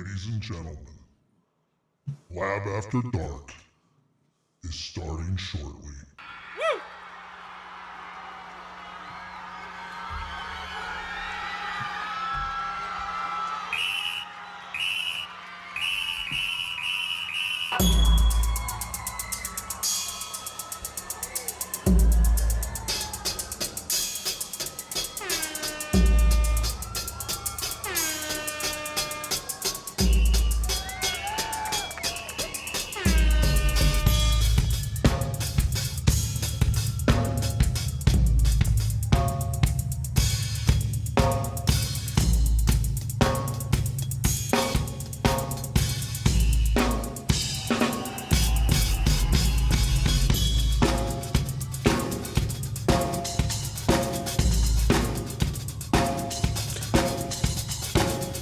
Ladies and gentlemen, Lab After Dark is starting shortly.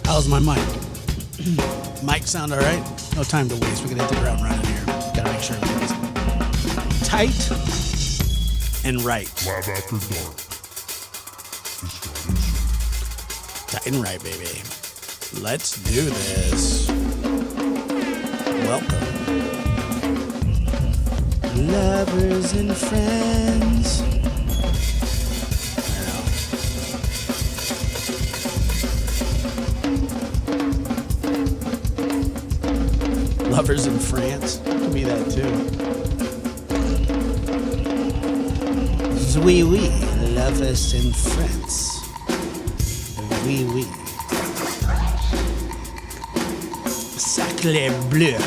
How's my mic? Mic sound all right? No time to waste. We're going to hit the ground running here. Got to make sure everything's tight and right. Lab After Dark is starting soon. Tight and right, baby. Let's do this. Welcome. Lovers and friends. Lovers in France. Could be that too. Oui, oui. Lovers in France. Oui, oui. Sacré bleu.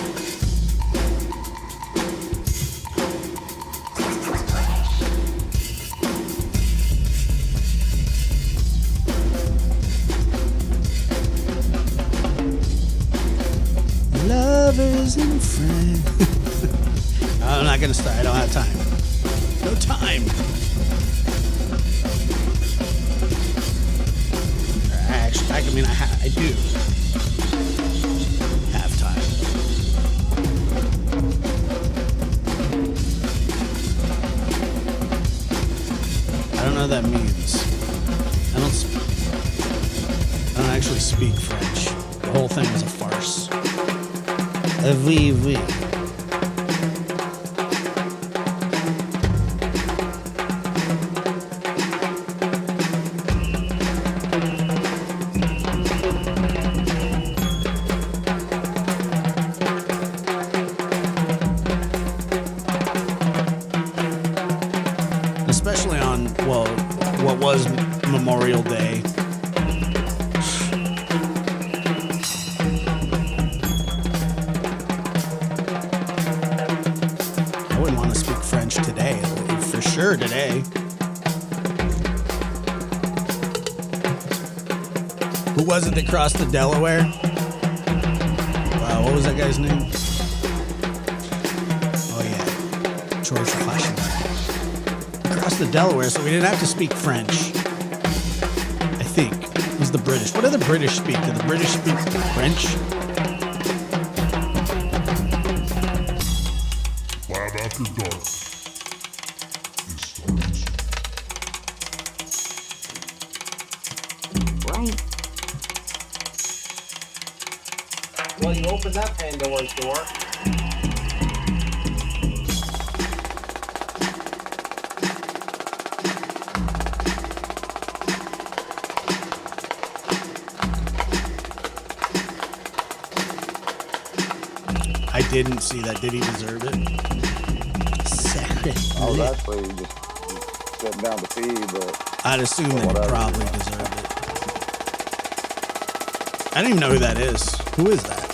Lovers and friends. I'm not gonna start. I don't have time. No time. Actually, I do have time. I don't know what that means. I don't actually speak French. The whole thing was a farce. Oui, oui. Especially on, well, what was Memorial Day. Today. Who was it that crossed the Delaware? What was that guy's name? Oh yeah, George Washington. Crossed the Delaware, so we didn't have to speak French. I think it was the British. What do the British speak? Do the British speak French? Lab After Dark. Well, you opened that Pandora's door. I didn't see that. Did he deserve it? I was actually just sitting down to pee, but I'd assume that he probably deserved it. I don't even know who that is. Who is that?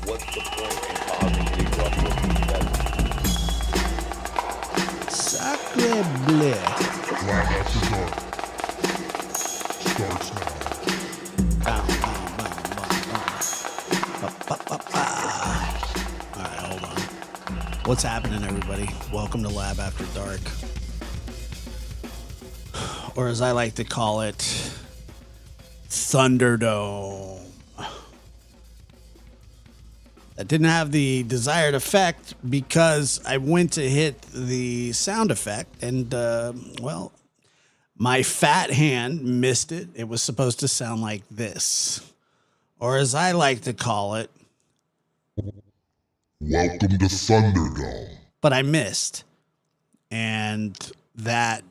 what's the point in causing a rupture? Sacre bleu. Lab After Dark starts now. Bow, bow, bow, bow, bow. Ba, ba, ba, ba. All right, hold on. What's happening, everybody? Welcome to Lab After Dark. Or as I like to call it, Thunderdome. That didn't have the desired effect because I went to hit the sound effect and, well, my fat hand missed it. It was supposed to sound like this, or as I like to call it, Welcome to Thunderdome. but I missed. And that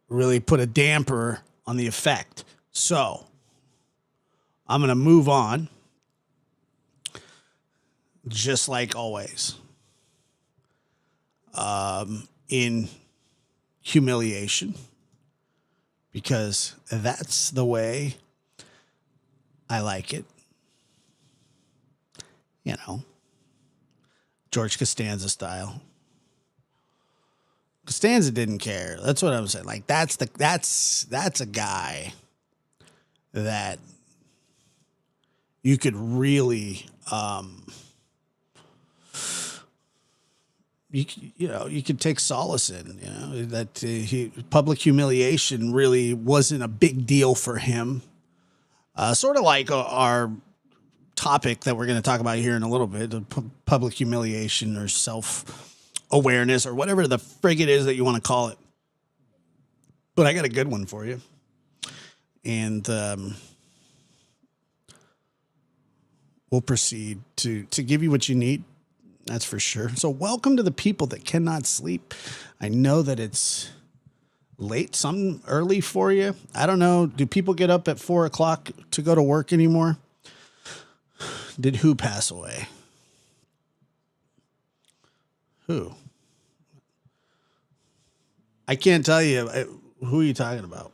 really put a damper on the effect. So I'm going to move on, just like always, in humiliation, because that's the way I like it. You know, George Costanza style. Costanza didn't care. That's what I'm saying. Like that's a guy that you could really you could take solace in, that public humiliation really wasn't a big deal for him. Sort of like our topic that we're going to talk about here in a little bit, public humiliation or self-awareness or whatever the frig it is that you want to call it. But I got a good one for you. And we'll proceed to give you what you need. That's for sure. So welcome to the people that cannot sleep. I know that it's late, some early for you. I don't know. Do people get up at 4 o'clock to go to work anymore? Did who pass away? Who? I can't tell you. Who are you talking about?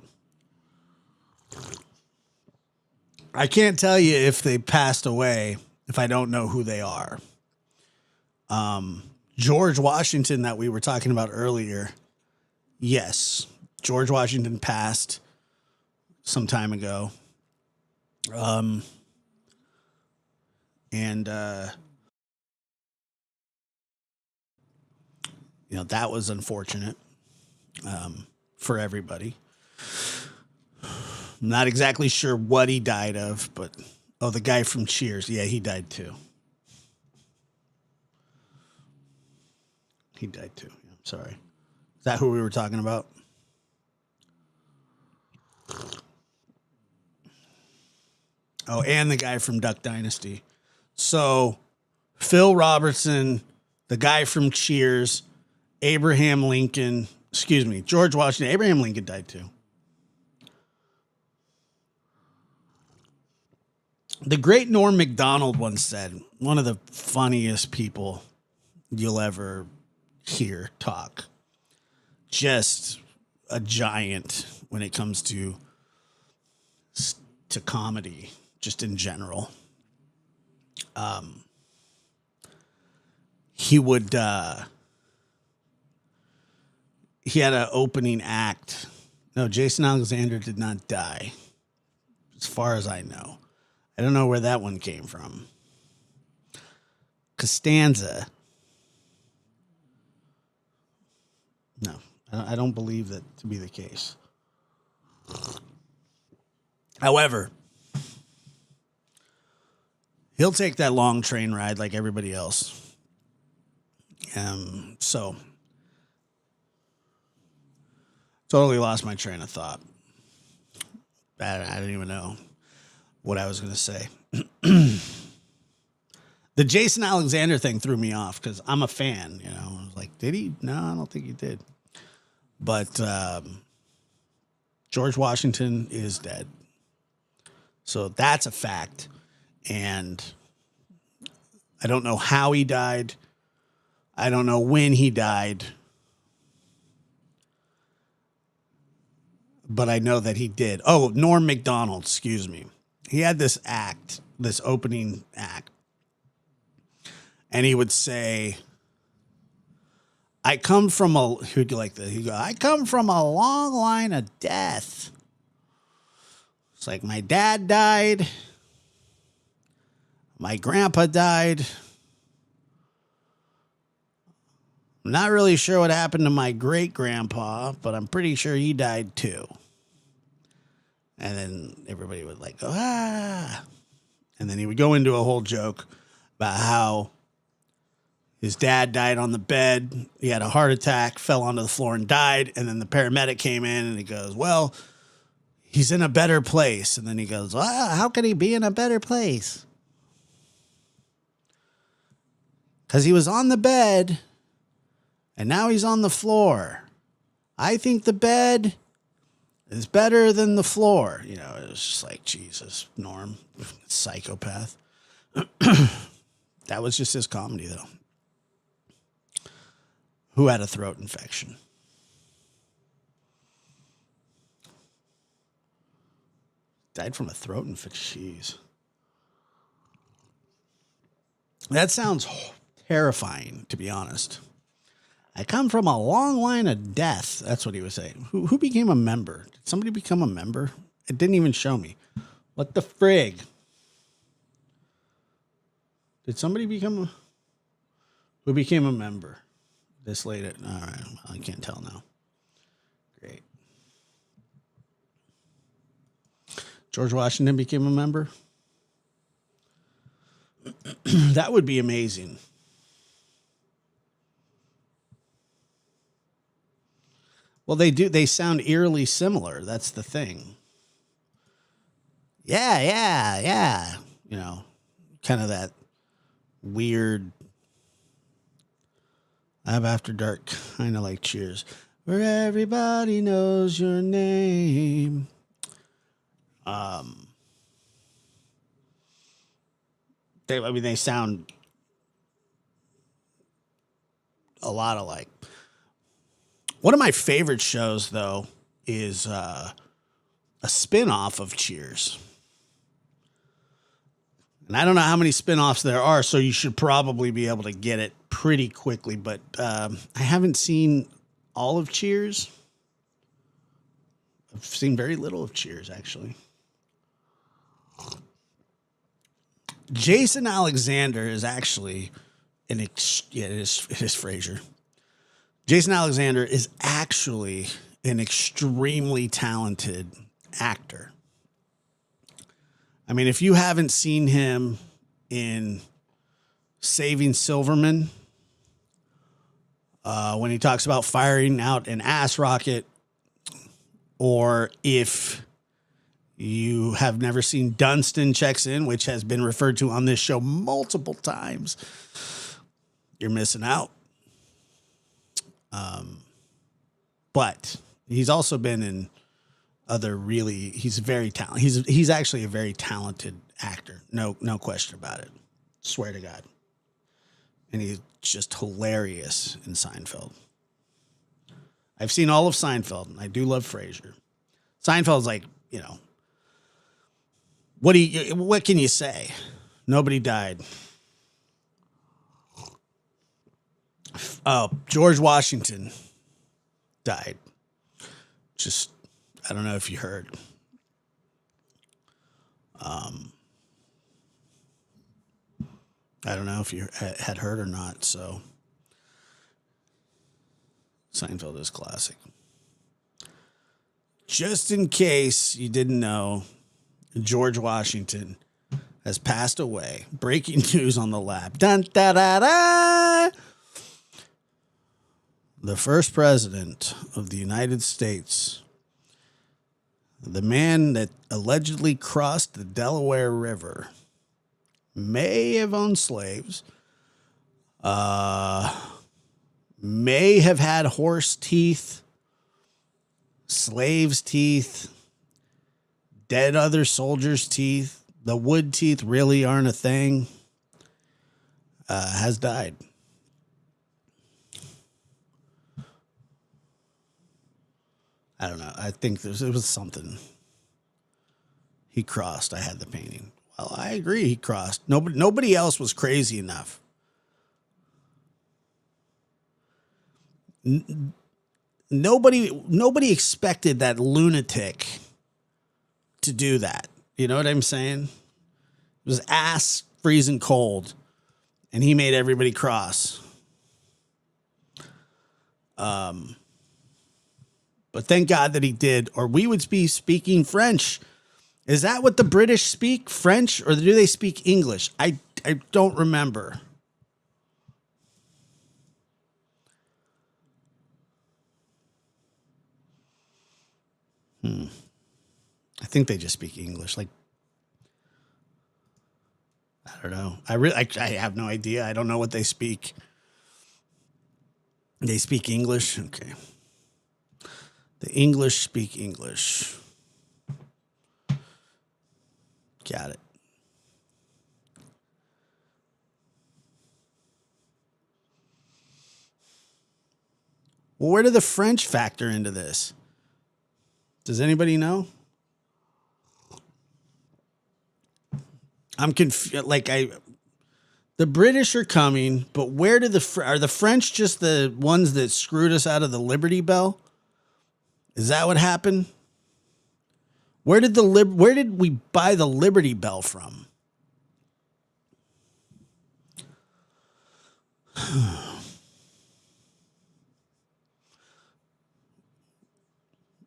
I can't tell you if they passed away if I don't know who they are. George Washington that we were talking about earlier. Yes, George Washington passed some time ago. That was unfortunate for everybody. I'm not exactly sure what he died of, but the guy from Cheers, yeah, he died too. He died too. I'm sorry. Is that who we were talking about? Oh, and the guy from Duck Dynasty. So, Phil Robertson, the guy from Cheers, George Washington. Abraham Lincoln died too. The great Norm Macdonald once said, one of the funniest people you'll ever hear talk. Just a giant when it comes to comedy, just in general. He would he had an opening act. No, Jason Alexander did not die, as far as I know. I don't know where that one came from. Costanza. No, I don't believe that to be the case. However, he'll take that long train ride like everybody else. So totally lost my train of thought. I don't even know what I was going to say. The Jason Alexander thing threw me off because I'm a fan. I was like, did he? No, I don't think he did. But George Washington is dead. So that's a fact. And I don't know how he died. I don't know when he died. But I know that he did. Oh, Norm Macdonald, excuse me. He had this opening act. And he would say, I come from he'd go like this. He'd go, I come from a long line of death. It's like my dad died. My grandpa died. I'm not really sure what happened to my great grandpa, but I'm pretty sure he died too. And then everybody would like go, ah. And then he would go into a whole joke about how his dad died on the bed. He had a heart attack, fell onto the floor and died. And then the paramedic came in and he goes, well, he's in a better place. And then he goes, how can he be in a better place? Because he was on the bed and now he's on the floor. I think the bed is better than the floor. You know, it was just like, Jesus, Norm, psychopath. That was just his comedy, though. Who had a throat infection? Died from a throat infection. Jeez. That sounds terrifying, to be honest. I come from a long line of death. That's what he was saying. Who became a member? Did somebody become a member? It didn't even show me. What the frig? Did somebody become who became a member this late at, all right, I can't tell now. Great. George Washington became a member? That would be amazing. Well, they do. They sound eerily similar. That's the thing. Yeah. You know, kind of that weird. I'm After Dark, kind of like Cheers, where everybody knows your name. They sound a lot alike. One of my favorite shows, though, is a spin-off of Cheers. And I don't know how many spin-offs there are, so you should probably be able to get it pretty quickly. But I haven't seen all of Cheers. I've seen very little of Cheers, actually. Jason Alexander is actually it is Frasier. Jason Alexander is actually an extremely talented actor. I mean, if you haven't seen him in Saving Silverman, when he talks about firing out an ass rocket, or if you have never seen Dunstan Checks In, which has been referred to on this show multiple times, you're missing out. But he's also been in other he's very talented. He's actually a very talented actor. No question about it. Swear to God. And he's just hilarious in Seinfeld. I've seen all of Seinfeld, and I do love Frasier. Seinfeld's like, you know, what can you say? Nobody died. Oh, George Washington died. Just, I don't know if you heard. I don't know if you had heard or not. So, Seinfeld is classic. Just in case you didn't know, George Washington has passed away. Breaking news on the lab. Dun, da, da, da. The first president of the United States, the man that allegedly crossed the Delaware River, may have owned slaves, may have had horse teeth, slaves' teeth, dead other soldiers' teeth. The wood teeth really aren't a thing. Has died. I don't know. I think it was something. He crossed. I had the painting. Well, I agree. He crossed. Nobody else was crazy enough. Nobody expected that lunatic to do that. You know what I'm saying? It was ass freezing cold, and he made everybody cross. But thank God that he did, or we would be speaking French. Is that what the British speak, French, or do they speak English? I don't remember. I think they just speak English. Like, I don't know. I have no idea. I don't know what they speak. They speak English? Okay. The English speak English. Got it. Well, where did the French factor into this? Does anybody know? I'm confused. The British are coming, but where did are the French just the ones that screwed us out of the Liberty Bell? Is that what happened? Where did we buy the Liberty Bell from?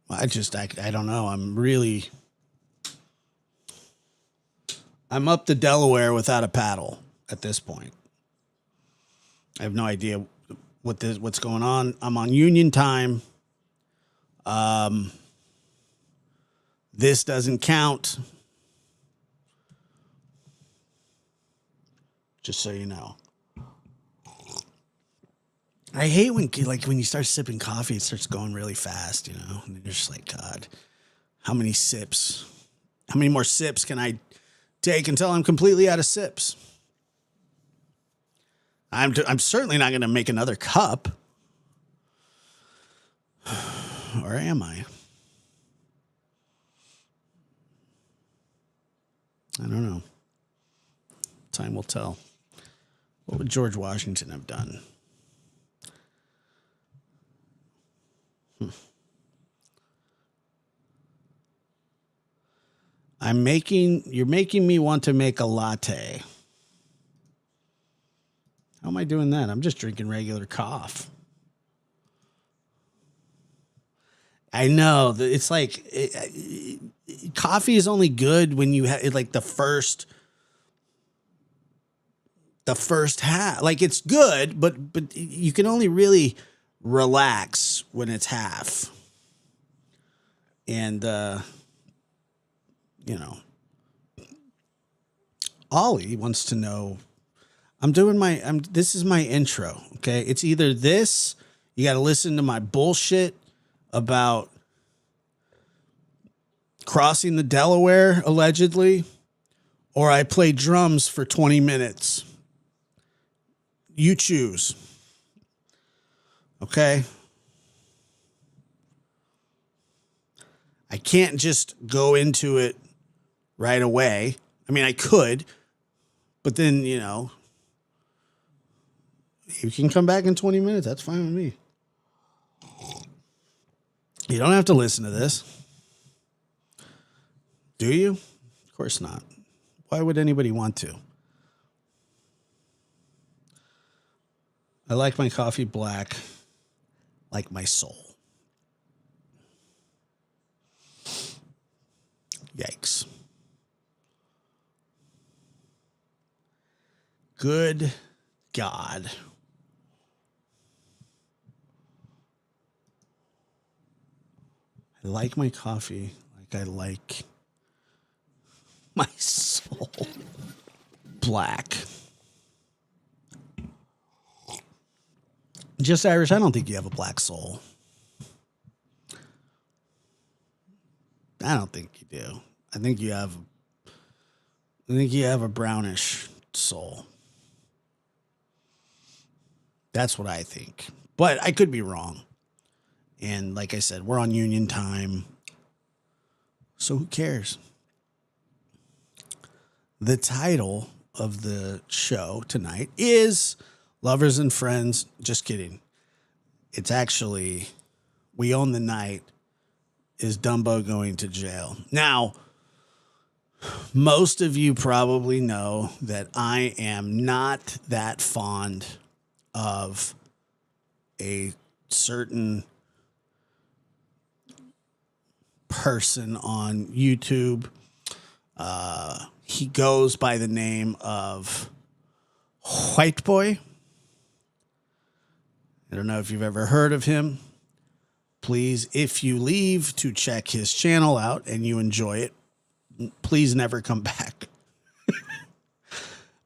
I don't know. I'm up to Delaware without a paddle at this point. I have no idea what's going on. I'm on Union time. This doesn't count. Just so you know. I hate when you start sipping coffee, it starts going really fast, you know? And you're just like, God, how many more sips can I take until I'm completely out of sips? I'm certainly not going to make another cup. Or am I? I don't know. Time will tell. What would George Washington have done? You're making me want to make a latte. How am I doing that? I'm just drinking regular coffee. I know that it's like coffee is only good when you have like the first half. Like it's good, but you can only really relax when it's half. And Ollie wants to know. This is my intro. Okay, it's either this. You got to listen to my bullshit about crossing the Delaware allegedly, or I play drums for 20 minutes. You choose. Okay. I can't just go into it right away. I mean, I could, but then, you can come back in 20 minutes. That's fine with me. You don't have to listen to this. Do you? Of course not. Why would anybody want to? I like my coffee black, like my soul. Yikes. Good God. I like my coffee like I like my soul black. Just Irish, I don't think you have a black soul. I don't think you do. I think you have a brownish soul. That's what I think. But I could be wrong. And like I said, we're on Union time. So who cares? The title of the show tonight is Lovers and Friends. Just kidding. It's actually We Own the Night. Is Dumbo going to jail? Now, most of you probably know that I am not that fond of a certain person on YouTube. He goes by the name of White Boy. I don't know if you've ever heard of him. Please, if you leave to check his channel out and you enjoy it, please never come back.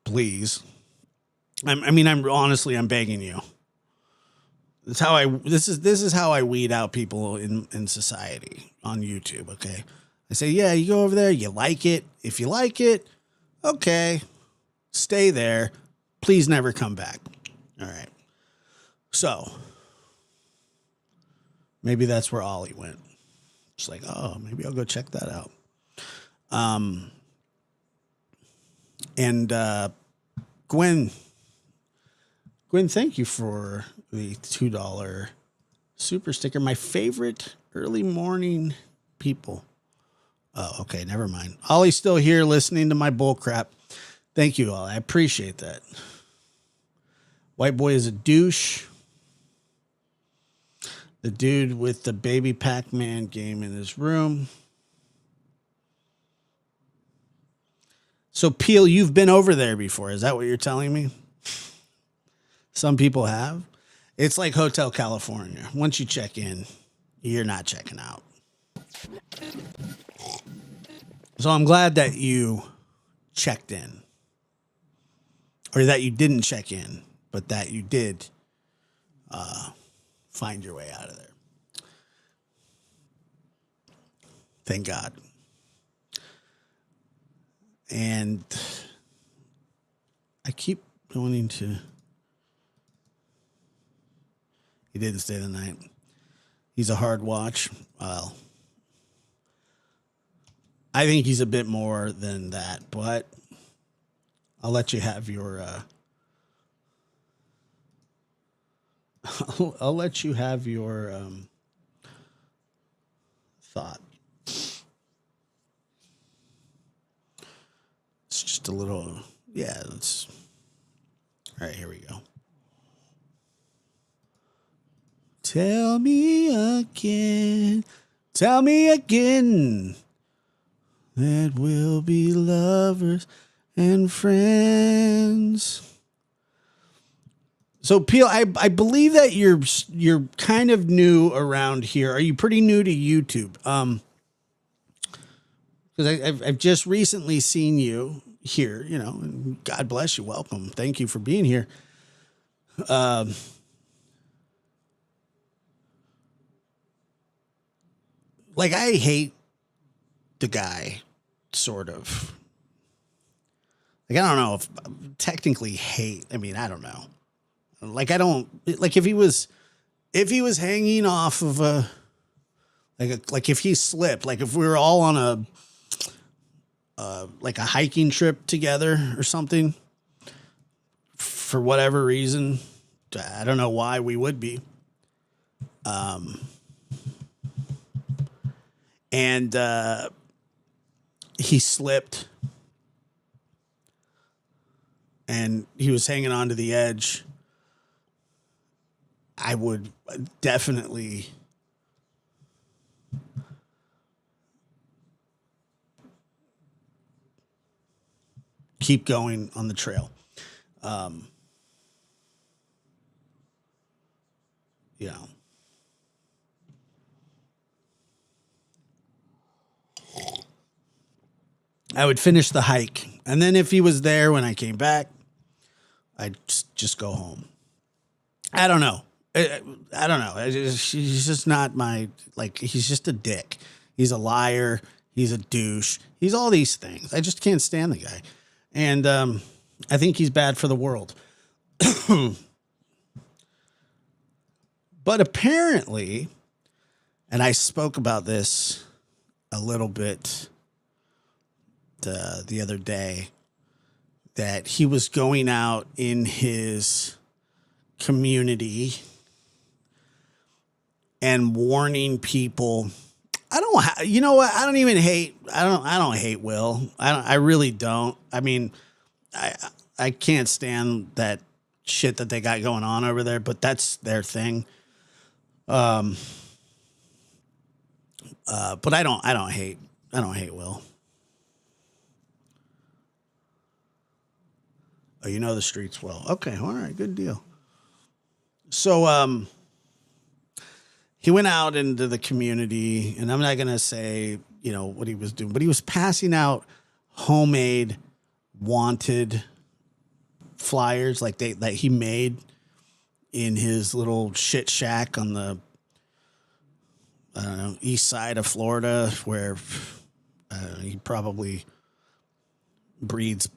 Please. I'm honestly, I'm begging you. This is how I weed out people in society on YouTube. Okay. I say, yeah, you go over there, you like it. If you like it, okay, stay there. Please never come back. All right. So maybe that's where Ollie went. It's like, oh, maybe I'll go check that out. Gwen, thank you for the $2 super sticker. My favorite early morning people. Oh, okay, never mind. Ollie's still here listening to my bull crap. Thank you, Ollie. I appreciate that. White Boy is a douche. The dude with the baby Pac-Man game in his room. So, Peel, you've been over there before. Is that what you're telling me? Some people have. It's like Hotel California. Once you check in, you're not checking out. So I'm glad that you checked in. Or that you didn't check in, but that you did find your way out of there. Thank God. And I keep wanting to... He didn't stay the night. He's a hard watch. Well, I think he's a bit more than that, but I'll let you have your I'll let you have your thought. It's just a little, yeah, let's, all right, here we go. Tell me again that we'll be lovers and friends. So, Peel, I believe that you're kind of new around here. Are you pretty new to YouTube? Because I've just recently seen you here. You know, and God bless you. Welcome. Thank you for being here. Like, I hate the guy, sort of. Like, I don't know if technically hate. I mean, I don't know. Like, I don't like if he was hanging off of like if he slipped, like if we were all on a hiking trip together or something, for whatever reason, I don't know why we would be. And he slipped and he was hanging on to the edge. I would definitely keep going on the trail. You know. I would finish the hike. And then if he was there when I came back, I'd just go home. I don't know. I don't know. He's just not my, like, he's just a dick. He's a liar. He's a douche. He's all these things. I just can't stand the guy. And I think he's bad for the world. But apparently, and I spoke about this a little bit the other day, that he was going out in his community and warning people. You know what? I don't hate Will. I really don't. I mean, I can't stand that shit that they got going on over there, but that's their thing. But I don't hate Will. Oh, you know the streets well. Okay, all right, good deal. So he went out into the community, and I'm not gonna say, what he was doing, but he was passing out homemade wanted flyers like that he made in his little shit shack on the east side of Florida, where he probably breeds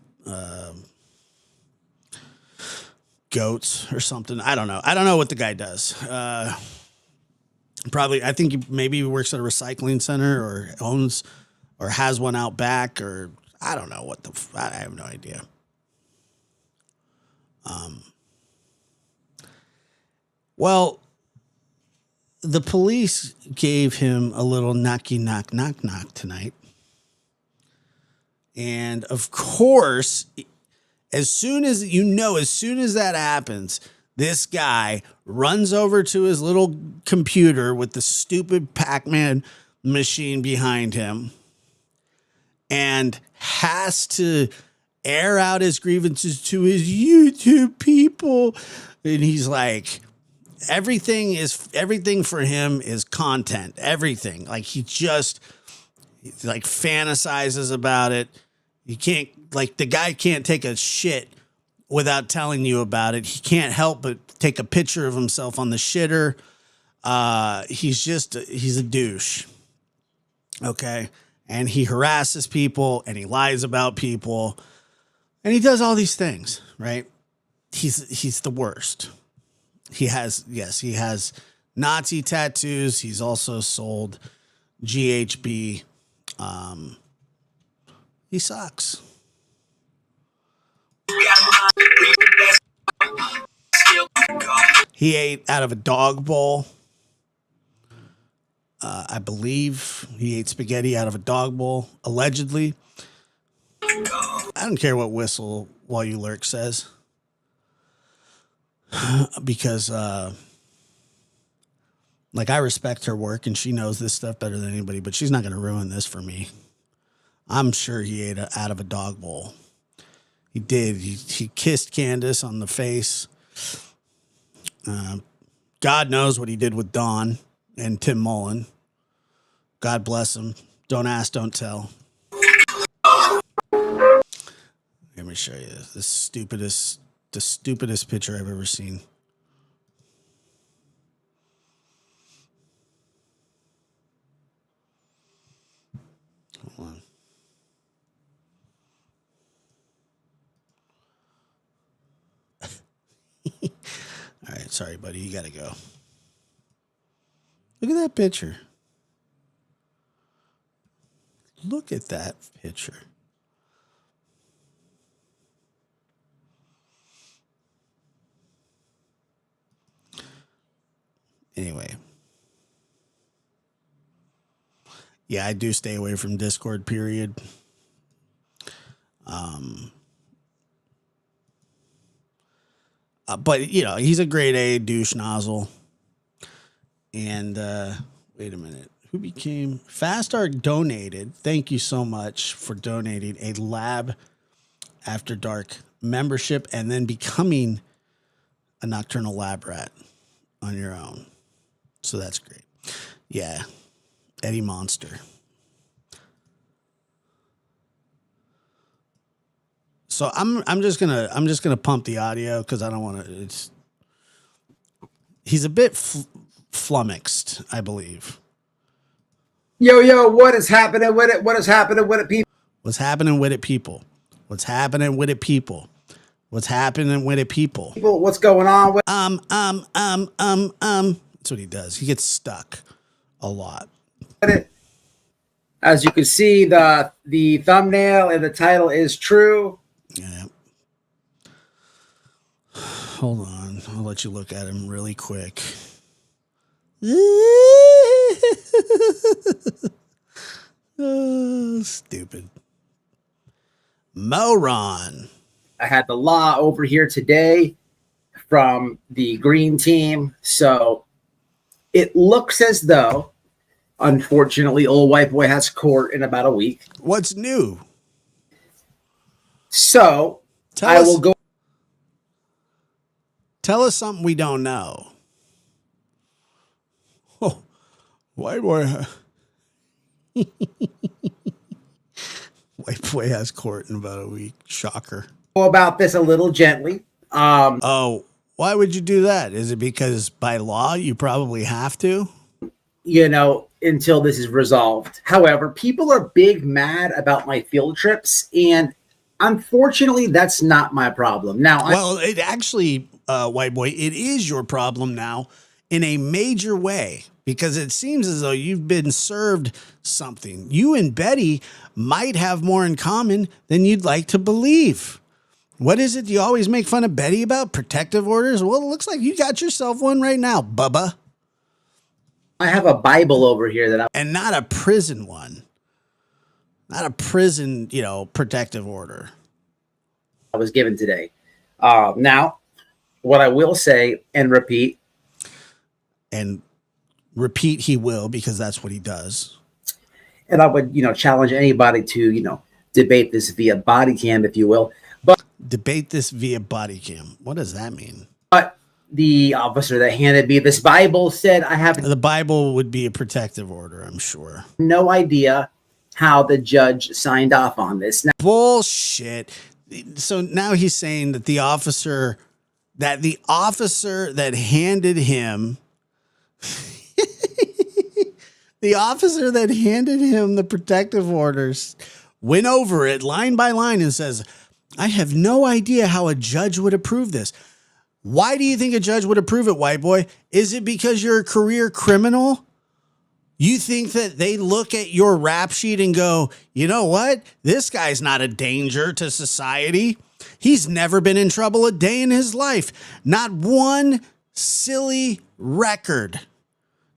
goats or something. I don't know what the guy does. Probably, I think maybe he works at a recycling center or owns or has one out back, or I don't know I have no idea. Well, the police gave him a little knocky knock tonight. And of course, as soon as that happens, this guy runs over to his little computer with the stupid Pac-Man machine behind him and has to air out his grievances to his YouTube people. And he's like, everything for him is content. Everything. Like he fantasizes about it. You can't, the guy can't take a shit without telling you about it. He can't help but take a picture of himself on the shitter. He's a douche. Okay. And he harasses people and he lies about people and he does all these things, right? He's the worst. He has Nazi tattoos. He's also sold GHB. He sucks. He ate out of a dog bowl. I believe he ate spaghetti out of a dog bowl, allegedly. I don't care what Whistle While You Lurk says. Because, I respect her work and she knows this stuff better than anybody, but she's not going to ruin this for me. I'm sure he ate out of a dog bowl. He did. He kissed Candace on the face. God knows what he did with Dawn and Tim Mullen. God bless him. Don't ask, don't tell. Let me show you the stupidest picture I've ever seen. Hold on. All right, sorry, buddy. You got to go. Look at that picture. Look at that picture. Anyway. Yeah, I do stay away from Discord, period. But, he's a grade A douche nozzle. And, wait a minute. Who became... Fastark donated. Thank you so much for donating a Lab After Dark membership and then becoming a Nocturnal Lab Rat on your own. So that's great. Yeah. Eddie Monster. So I'm just gonna pump the audio because I don't want to. He's a bit flummoxed, I believe. Yo, what is happening with it? What is happening with it, people? What's happening with it, people? What's happening with it, people? What's happening with it, people? What's going on with? That's what he does. He gets stuck a lot. As you can see, the thumbnail and the title is true. Yeah. Hold on. I'll let you look at him really quick. Oh, stupid. Moron. I had the law over here today from the green team. So it looks as though Unfortunately, old white boy has court in about a week. What's new? So Tell I us. will go. Tell us something we don't know. Oh, white boy. White boy has court in about a week. Shocker. About this a little gently. Oh, why would you do that? Is it because by law you probably have to? Until this is resolved. However, people are big mad about my field trips, and unfortunately, that's not my problem. Now, Well, it actually, white boy, it is your problem now in a major way because it seems as though you've been served something. You and Betty might have more in common than you'd like to believe. What is it you always make fun of Betty about? Protective orders? Well, it looks like you got yourself one right now, Bubba. I have a Bible over here that And not a prison one. Not a prison, protective order. I was given today. Now, what I will say and repeat, And repeat he will because that's what he does. and I would, challenge anybody to, debate this via body cam, if you will. But Debate this via body cam. What does that mean? the officer that handed me this Bible said I have The Bible would be a protective order, I'm sure. no idea how the judge signed off on this. Now, Bullshit. So now he's saying that the officer that handed him the protective orders went over it line by line and says, I have no idea how a judge would approve this. Why do you think a judge would approve it, white boy? Is it because you're a career criminal? You think that they look at your rap sheet and go, you know what? This guy's not a danger to society. He's never been in trouble a day in his life. Not one silly record.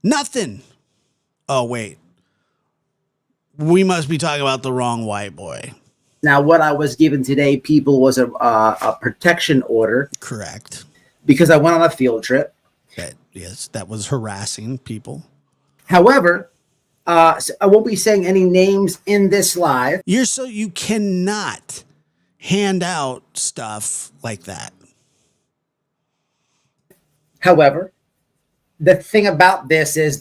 Nothing. Oh, wait. We must be talking about the wrong white boy. now what I was given today, people, was a protection order Correct. because I went on a field trip. Yes, that was harassing people. However, so I won't be saying any names in this live. You cannot hand out stuff like that. However, the thing about this is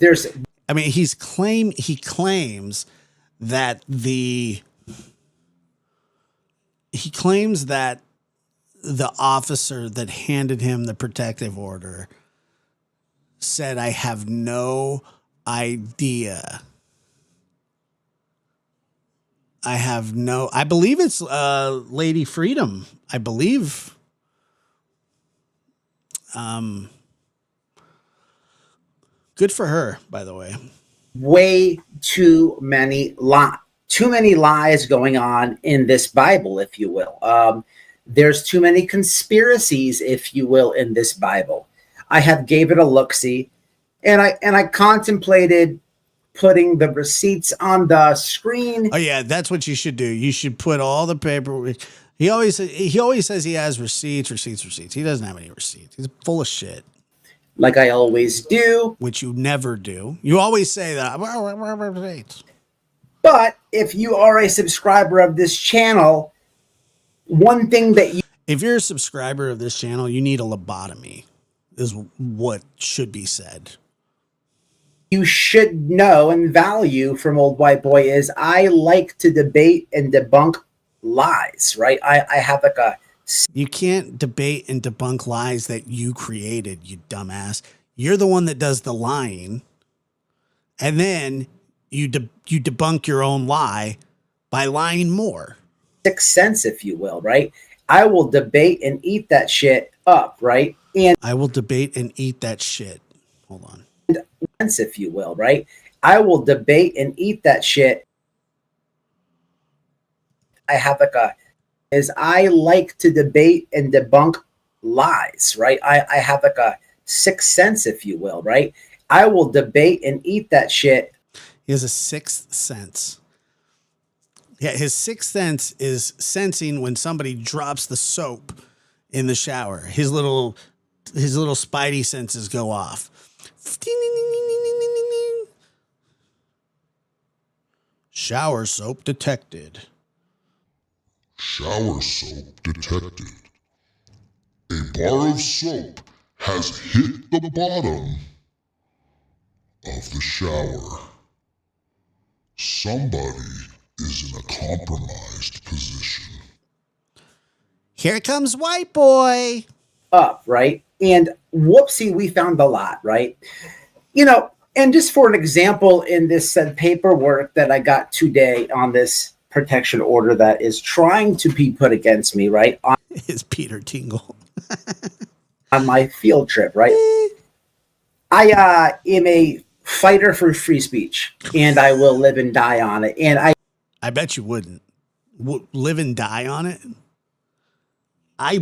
I mean, he claims that the officer that handed him the protective order said, I have no idea. I believe it's Lady Freedom. I believe. Good for her, by the way. way too many lies going on in this Bible, if you will. There's too many conspiracies, if you will, in this Bible. I have gave it a look-see, and I contemplated putting the receipts on the screen. Oh yeah, that's what you should do. You should put all the paperwork. He always says he has receipts. He doesn't have any receipts. He's full of shit. Like I always do. Which you never do. You always say that. But if you are a subscriber of this channel, one thing that if you're a subscriber of this channel, you need a lobotomy, is what should be said. You should know and value from old white boy is I like to debate and debunk lies, right? I have like a... You can't debate and debunk lies that you created, you dumbass. You're the one that does the lying. And then you debunk your own lie by lying more. 6 cents, if you will, right? I will debate and eat that shit up, right? And I will debate and eat that shit. Hold on. If you will, right? I will debate and eat that shit. I have like a... is I like to debate and debunk lies, right? I have like a 6 cents, if you will, right? I will debate and eat that shit. He has a sixth sense. Yeah, his sixth sense is sensing when somebody drops the soap in the shower. His little spidey senses go off. Shower soap detected. Shower soap detected. A bar of soap has hit the bottom of the shower. Somebody is in a compromised position. Here comes white boy. Up, right? And whoopsie, we found a lot, right? And just for an example, in this said paperwork that I got today on this protection order that is trying to be put against me, right? Is Peter Tingle. On my field trip, right? I am a fighter for free speech, and I will live and die on it. And I bet you wouldn't. Live and die on it? I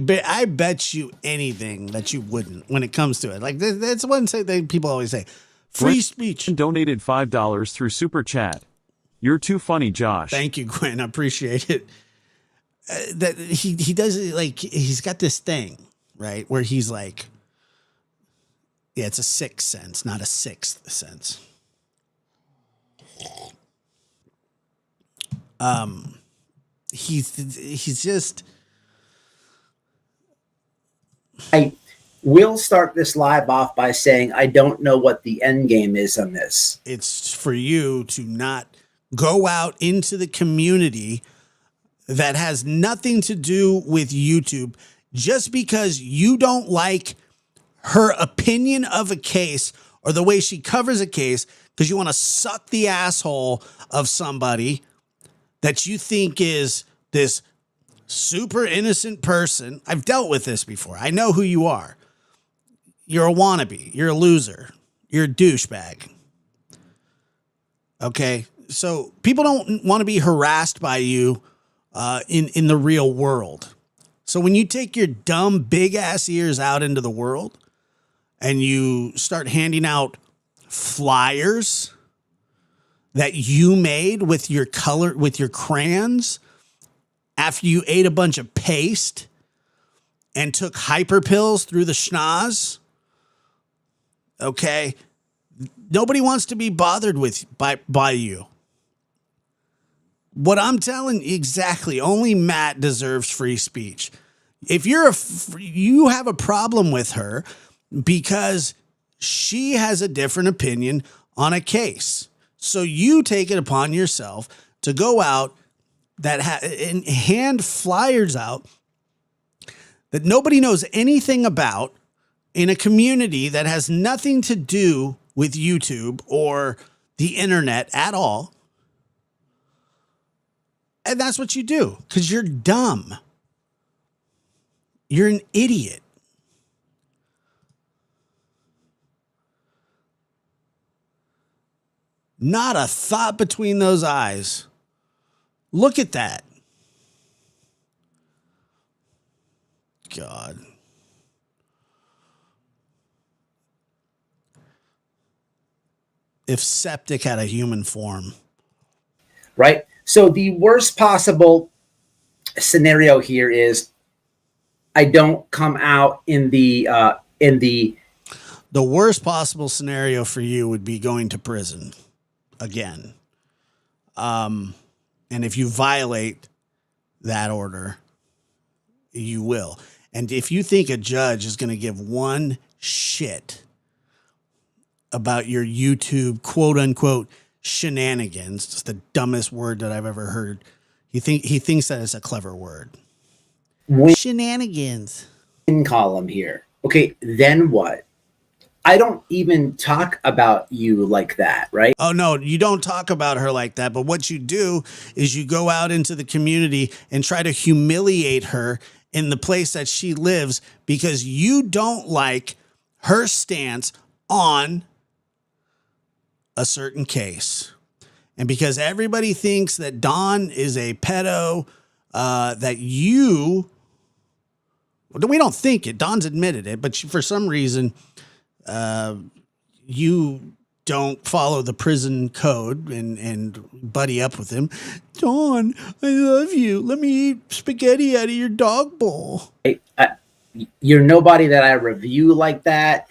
bet you anything that you wouldn't when it comes to it. Like that's one thing people always say. Free speech. Donated $5 through Super Chat. You're too funny, Josh. Thank you, Gwen. I appreciate it. That he does it like he's got this thing, right? Where he's like, yeah, it's a sixth sense, not a sixth sense. He's just. I will start this live off by saying I don't know what the end game is on this. It's for you to not go out into the community that has nothing to do with YouTube just because you don't like her opinion of a case or the way she covers a case because you want to suck the asshole of somebody that you think is this super innocent person. I've dealt with this before. I know who you are. You're a wannabe. You're a loser. You're a douchebag. Okay? So people don't want to be harassed by you in the real world. So when you take your dumb, big-ass ears out into the world and you start handing out flyers that you made with your crayons after you ate a bunch of paste and took hyper pills through the schnoz, okay? Nobody wants to be bothered with by you. What I'm telling you exactly, only Matt deserves free speech. If you have a problem with her because she has a different opinion on a case. So you take it upon yourself to go out and hand flyers out that nobody knows anything about in a community that has nothing to do with YouTube or the internet at all. And that's what you do because you're dumb. You're an idiot. Not a thought between those eyes. Look at that. God. If septic had a human form. Right? So the worst possible scenario here is I don't come out in the worst possible scenario for you would be going to prison again. And if you violate that order, you will. And if you think a judge is going to give one shit about your YouTube quote unquote shenanigans, it's the dumbest word that I've ever heard. He thinks that it's a clever word. Shenanigans. In column here. Okay, then what? I don't even talk about you like that, right? Oh, no, you don't talk about her like that. But what you do is you go out into the community and try to humiliate her in the place that she lives because you don't like her stance on a certain case. And because everybody thinks that Don is a pedo, that you... We don't think it. Don's admitted it. But for some reason... you don't follow the prison code and buddy up with him. Dawn, I love you. Let me eat spaghetti out of your dog bowl. You're nobody that I review like that.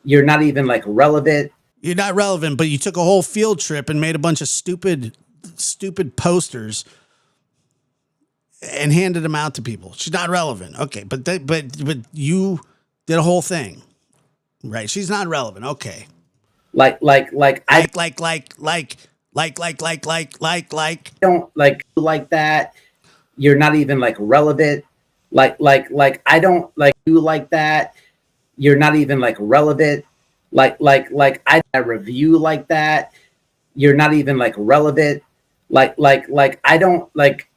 You're not even like relevant. You're not relevant, but you took a whole field trip and made a bunch of stupid stupid posters and handed them out to people. She's not relevant. Okay, but you did a whole thing, right? She's not relevant. Okay, I don't like that. You're not even like relevant. I don't like you like that. You're not even like relevant. I review like that. You're not even like relevant. I don't like.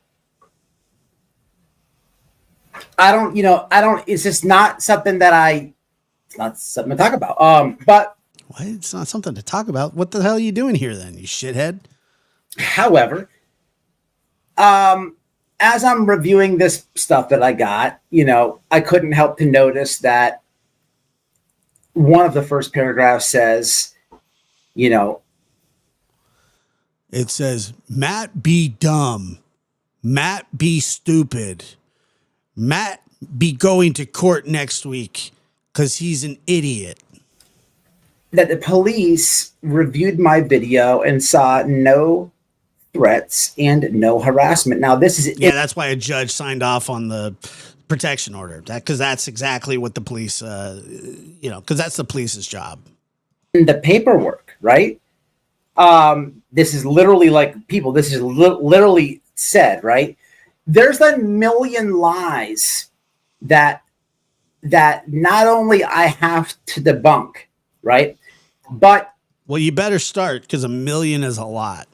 I don't, it's just not something that it's not something to talk about. But what? It's not something to talk about. What the hell are you doing here then, you shithead? However, as I'm reviewing this stuff that I got, I couldn't help to notice that one of the first paragraphs says, it says, Matt be dumb. Matt be stupid. Matt be going to court next week because he's an idiot. That the police reviewed my video and saw no threats and no harassment. Now, this is... Yeah, that's why a judge signed off on the protection order. Because that's exactly what the police, because that's the police's job. In the paperwork, right? This is literally like, people, this is literally said, right? There's a million lies that not only I have to debunk, right? But well, you better start, because 1 million is a lot.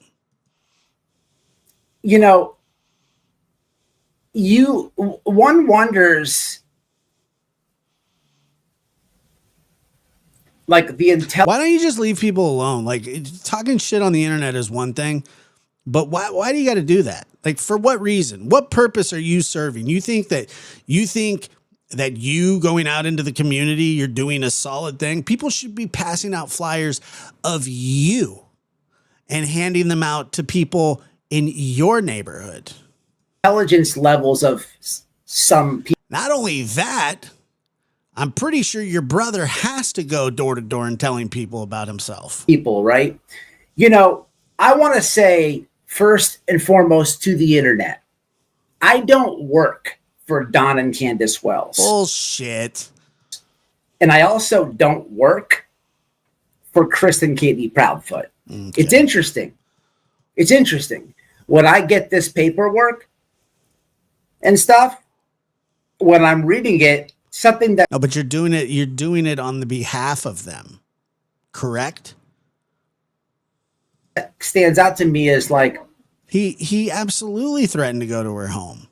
One wonders, like the intel. Why don't you just leave people alone? Like, talking shit on the internet is one thing, but why do you got to do that? Like, for what reason? What purpose are you serving? You think that you going out into the community, you're doing a solid thing? People should be passing out flyers of you and handing them out to people in your neighborhood. Intelligence levels of some people. Not only that, I'm pretty sure your brother has to go door to door and telling people about himself. People, right? I want to say first and foremost to the internet, I don't work for Don and Candace Wells. Bullshit. And I also don't work for Kristen Katie Proudfoot. Okay. It's interesting. When I get this paperwork and stuff, when I'm reading it, something that... No, but you're doing it on the behalf of them, correct? That stands out to me as like... He absolutely threatened to go to her home.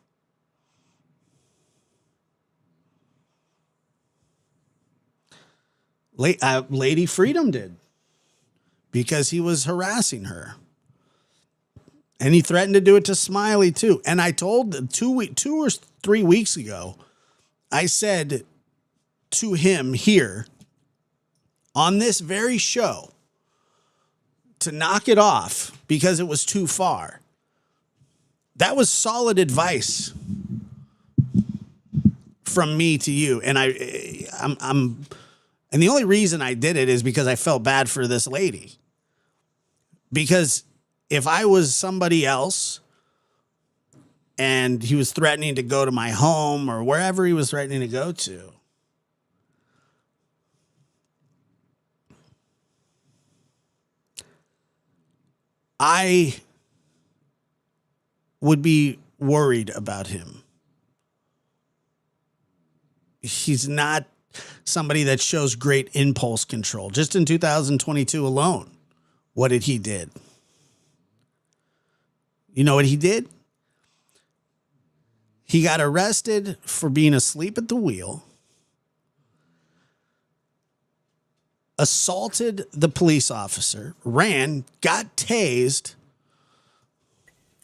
Lady Freedom did, because he was harassing her. And he threatened to do it to Smiley too. And I told 2 or 3 weeks ago, I said to him here on this very show to knock it off because it was too far. That was solid advice from me to you. And and the only reason I did it is because I felt bad for this lady. Because if I was somebody else and he was threatening to go to my home or wherever he was threatening to go to, I would be worried about him. He's not somebody that shows great impulse control. Just in 2022 alone, what did he did? You know what he did? He got arrested for being asleep at the wheel, assaulted the police officer, ran, got tased.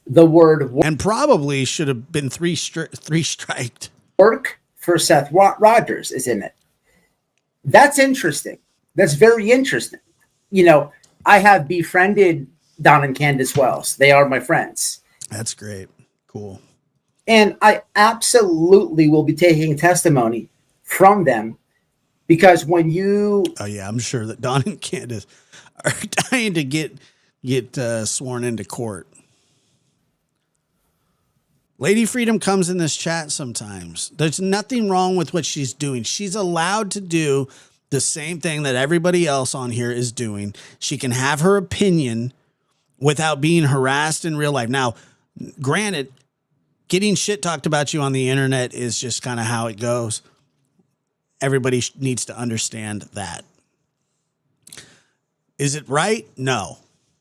The word and probably should have been three striked. Work for Seth Rogers is in it. That's interesting. That's very interesting. I have befriended Don and Candace Wells. They are my friends. That's great. Cool. And I absolutely will be taking testimony from them, because when you... Oh, yeah, I'm sure that Don and Candace are dying to get sworn into court. Lady Freedom comes in this chat sometimes. There's nothing wrong with what she's doing. She's allowed to do the same thing that everybody else on here is doing. She can have her opinion without being harassed in real life. Now, granted, getting shit talked about you on the internet is just kind of how it goes. Everybody needs to understand that. Is it right? No.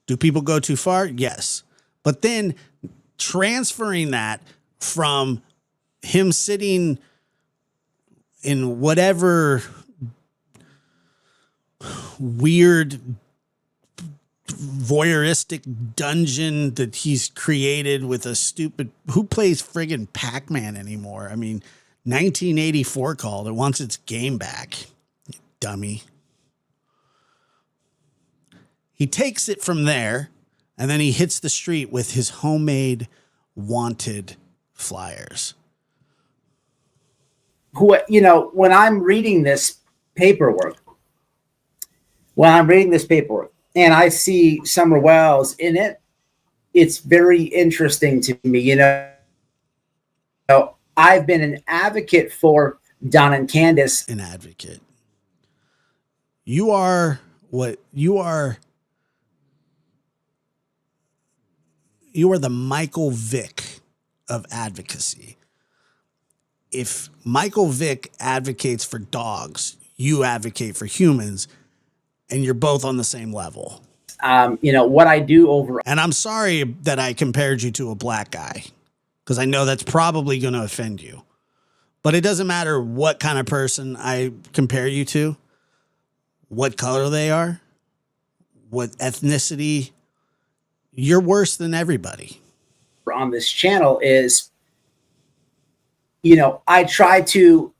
Do people go too far? Yes. But then transferring that from him sitting in whatever weird voyeuristic dungeon that he's created with a stupid, who plays friggin' Pac-Man anymore? I mean, 1984 called, it wants its game back, you dummy. He takes it from there and then he hits the street with his homemade wanted flyers. Who, you know, when I'm reading this paperwork, and I see Summer Wells in it, it's very interesting to me. You know, I've been an advocate for Don and Candace. An advocate. You are what you are. You are the Michael Vick of advocacy. If Michael Vick advocates for dogs, you advocate for humans, and you're both on the same level. You know, what I do over. And I'm sorry that I compared you to a black guy, because I know that's probably going to offend you. But it doesn't matter what kind of person I compare you to, what color they are, what ethnicity. You're worse than everybody. On this channel is, you know, I try to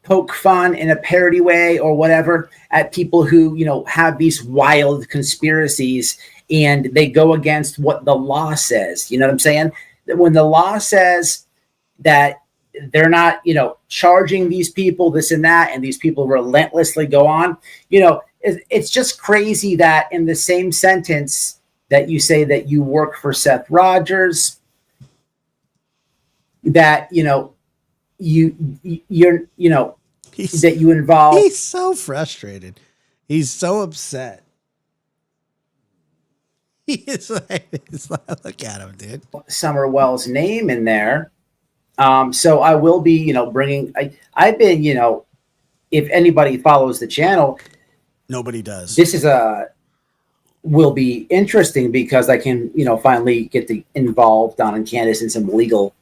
poke fun in a parody way or whatever at people who, you know, have these wild conspiracies and they go against what the law says. You know what I'm saying? When the law says that they're not, you know, charging these people this and that, and these people relentlessly go on, you know, it's just crazy that in the same sentence that you say that you work for Seth Rogers, that, you know, you're, you know, that you involve. He's so frustrated. He's so upset. He is like, look at him, dude. Summer Wells' name in there. So I will be, you know, bringing, I've been, you know, if anybody follows the channel. Nobody does. This is will be interesting because I can, you know, finally get involved Don and Candace in some legal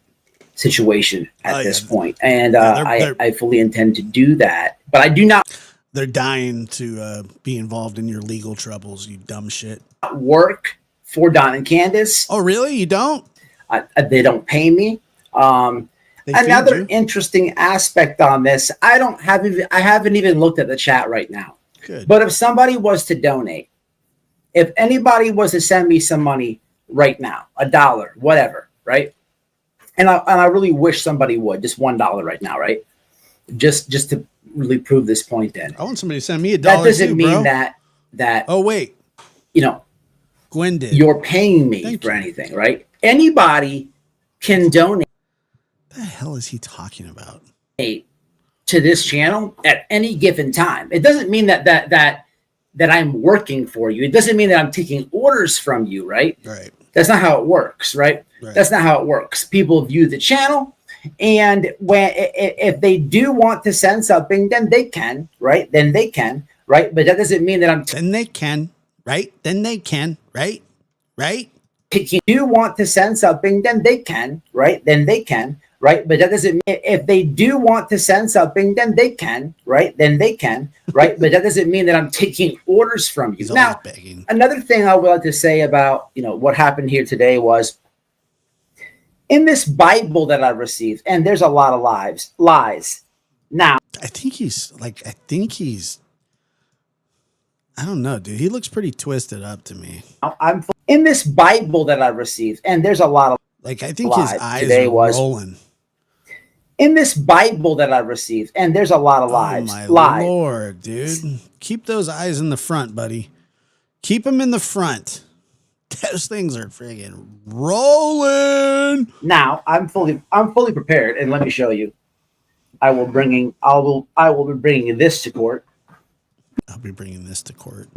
situation at this point. And I fully intend to do that, but I do not. They're dying to be involved in your legal troubles, you dumb shit. Work for Don and Candace. Oh, really? You don't? They don't pay me. Another interesting aspect on this, I haven't even looked at the chat right now. Good. But if somebody was to donate, if anybody was to send me some money right now, $1, whatever, right? And I really wish somebody would, just $1 right now, right? Just to really prove this point. Then I want somebody to send me $1. That doesn't mean that. Oh wait, you know, Gwen did. You're paying me for anything, right? Anybody can donate. What the hell is he talking about? To this channel at any given time. It doesn't mean that I'm working for you. It doesn't mean that I'm taking orders from you, right? Right. That's not how it works, right? That's not how it works. People view the channel, and if they do want to send something, then they can, right? Then they can, right? But that doesn't mean that I'm. Then they can, right? Then they can, right? Right? If you do want to send something, then they can, right? Then they can, right? But that doesn't mean if they do want to send something, then they can, right? Then they can, right? But that doesn't mean that I'm taking orders from you. Now, another thing I would like to say about, you know, what happened here today was in this Bible that I received, and there's a lot of lies. Now, I don't know, dude. He looks pretty twisted up to me. I'm in this Bible that I received, and there's a lot of I think his eyes today are rolling. In this Bible that I received, and there's a lot of lies. Oh my Lord, dude. Keep those eyes in the front, buddy. Keep them in the front. Those things are friggin' rolling. Now I'm fully prepared, and let me show you. I will be bringing this to court. I'll be bringing this to court.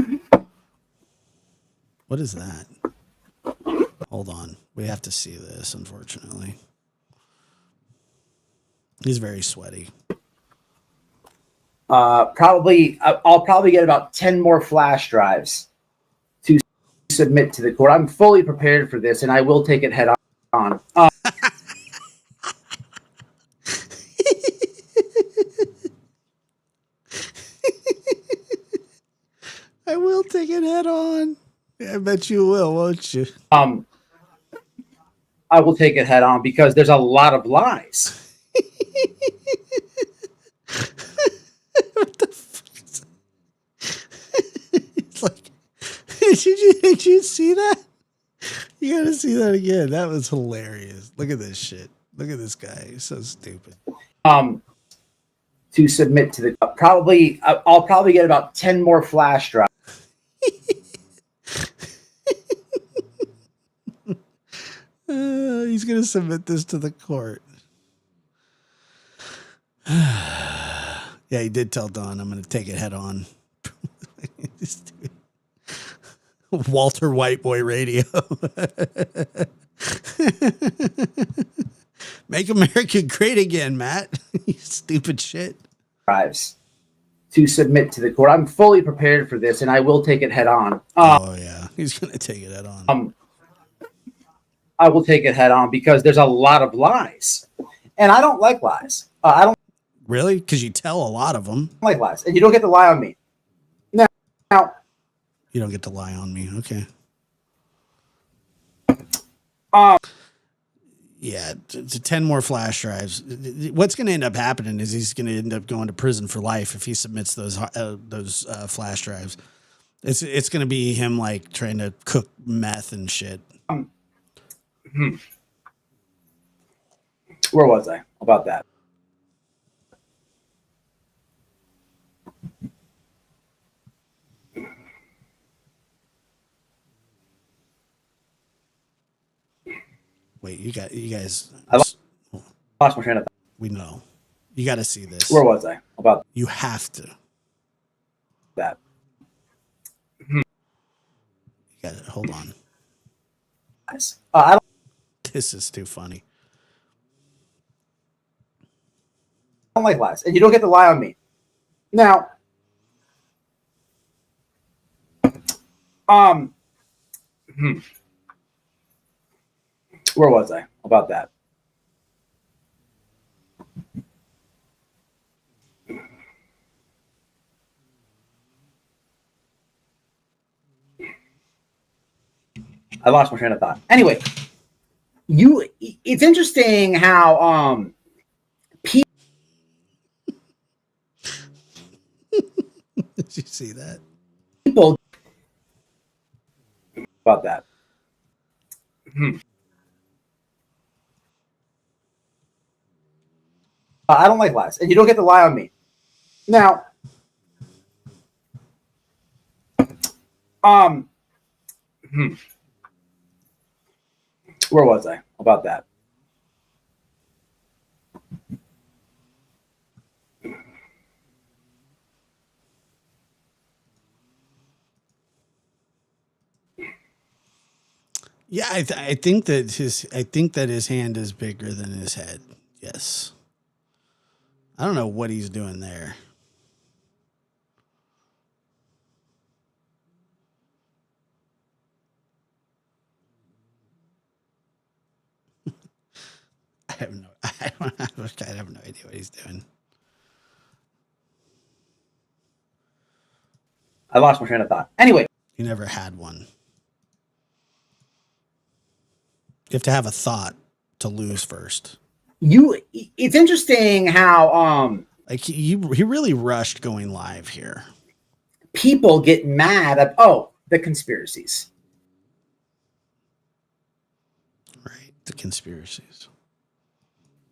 What is that? Hold on. We have to see this, unfortunately. He's very sweaty. I'll probably get about 10 more flash drives to submit to the court. I'm fully prepared for this, and I will take it head on. I will take it head on. I bet you will, won't you? I will take it head on because there's a lot of lies. What the fuck is it's like, did you see that? You gotta see that again. That was hilarious. Look at this shit. Look at this guy. He's so stupid. To submit to the I'll probably get about 10 more flash drives. He's gonna submit this to the court. Yeah, he did tell Don, I'm gonna take it head on. Walter White Boy Radio. Make America great again, Matt. You stupid shit. Drives to submit to the court. I'm fully prepared for this, and I will take it head on. Oh yeah, he's gonna take it head on. I will take it head on because there's a lot of lies, and I don't like lies. I don't Really? Because you tell a lot of them. like lies, and you don't get to lie on me. Now, You don't get to lie on me. Okay. Yeah, 10 more flash drives. What's going to end up happening is he's going to end up going to prison for life if he submits those flash drives. It's going to be him like trying to cook meth and shit. Where was I about that? Wait, you guys. I lost my train of thought. We know. You got to see this. Where was I about You have to. that? You got it. Hold on. I This is too funny. don't like lies, and you don't get to lie on me. Now, where was I about that? I lost my train of thought. Anyway, it's interesting how Did you see that? people about that. I don't like lies, and you don't get to lie on me. Now, where was I about that? Yeah, I think that his hand is bigger than his head. Yes. I don't know what he's doing there. I have no idea what he's doing. I lost my train of thought. Anyway, He never had one. You have to have a thought to lose first. it's interesting how Like he really rushed going live here. people get mad at the conspiracies. Right. The conspiracies.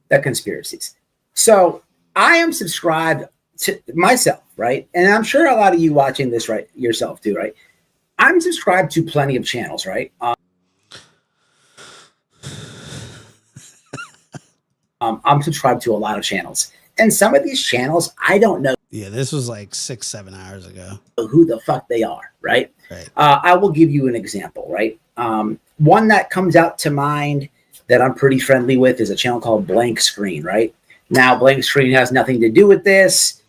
The conspiracies. So I am subscribed to myself, right? And I'm sure a lot of you watching this right yourself too, right? I'm subscribed to plenty of channels, right? I'm subscribed to a lot of channels, and some of these channels I don't know. Yeah, this was like 6-7 hours ago. Who the fuck they are, right? Right. I will give you an example, right? One that comes out to mind that I'm pretty friendly with is a channel called Blank Screen, right? Now, Blank Screen has nothing to do with this.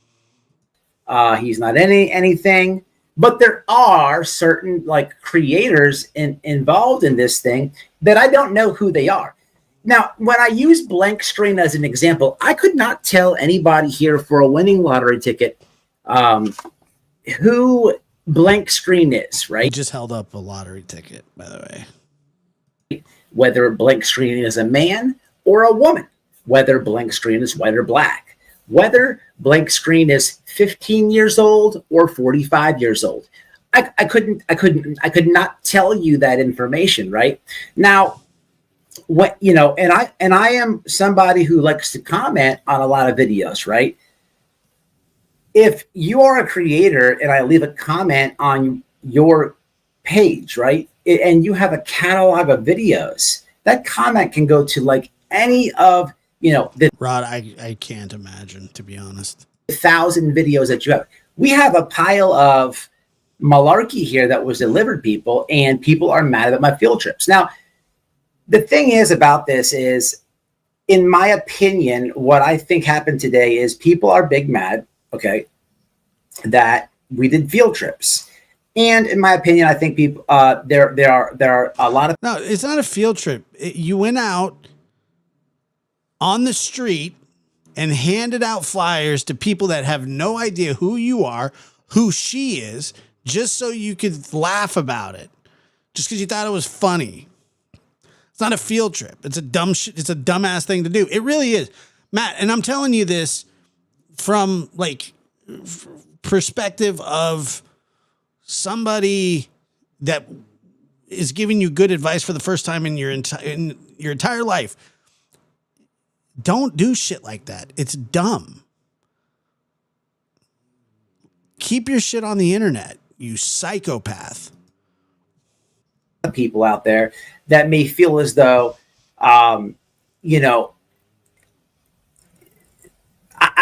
He's not anything, but there are certain like creators involved in this thing that I don't know who they are. Now, when I use Blank Screen as an example, I could not tell anybody here for a winning lottery ticket who Blank Screen is, He right? just held up a lottery ticket, by the way. Whether Blank Screen is a man or a woman, whether Blank Screen is white or black, whether Blank Screen is 15 years old or 45 years old. I could not tell you that information, right? Now, what and I am somebody who likes to comment on a lot of videos, right? If you are a creator and I leave a comment on your page, right, and you have a catalog of videos, that comment can go to like any of the Rod, I can't imagine, to be honest. 1,000 videos that you have. We have a pile of malarkey here that was delivered, people, and people are mad at my field trips. Now, the thing is about this is, in my opinion, what I think happened today is people are big mad, okay, that we did field trips. And in my opinion, I think people there are a lot of No, it's not a field trip. You went out on the street and handed out flyers to people that have no idea who you are, who she is, just so you could laugh about it, just because you thought it was funny. It's not a field trip. It's a it's a dumbass thing to do. It really is, Matt. And I'm telling you this from like perspective of somebody that is giving you good advice for the first time in your entire life. Don't do shit like that. It's dumb. Keep your shit on the internet, you psychopath. people out there that may feel as though, I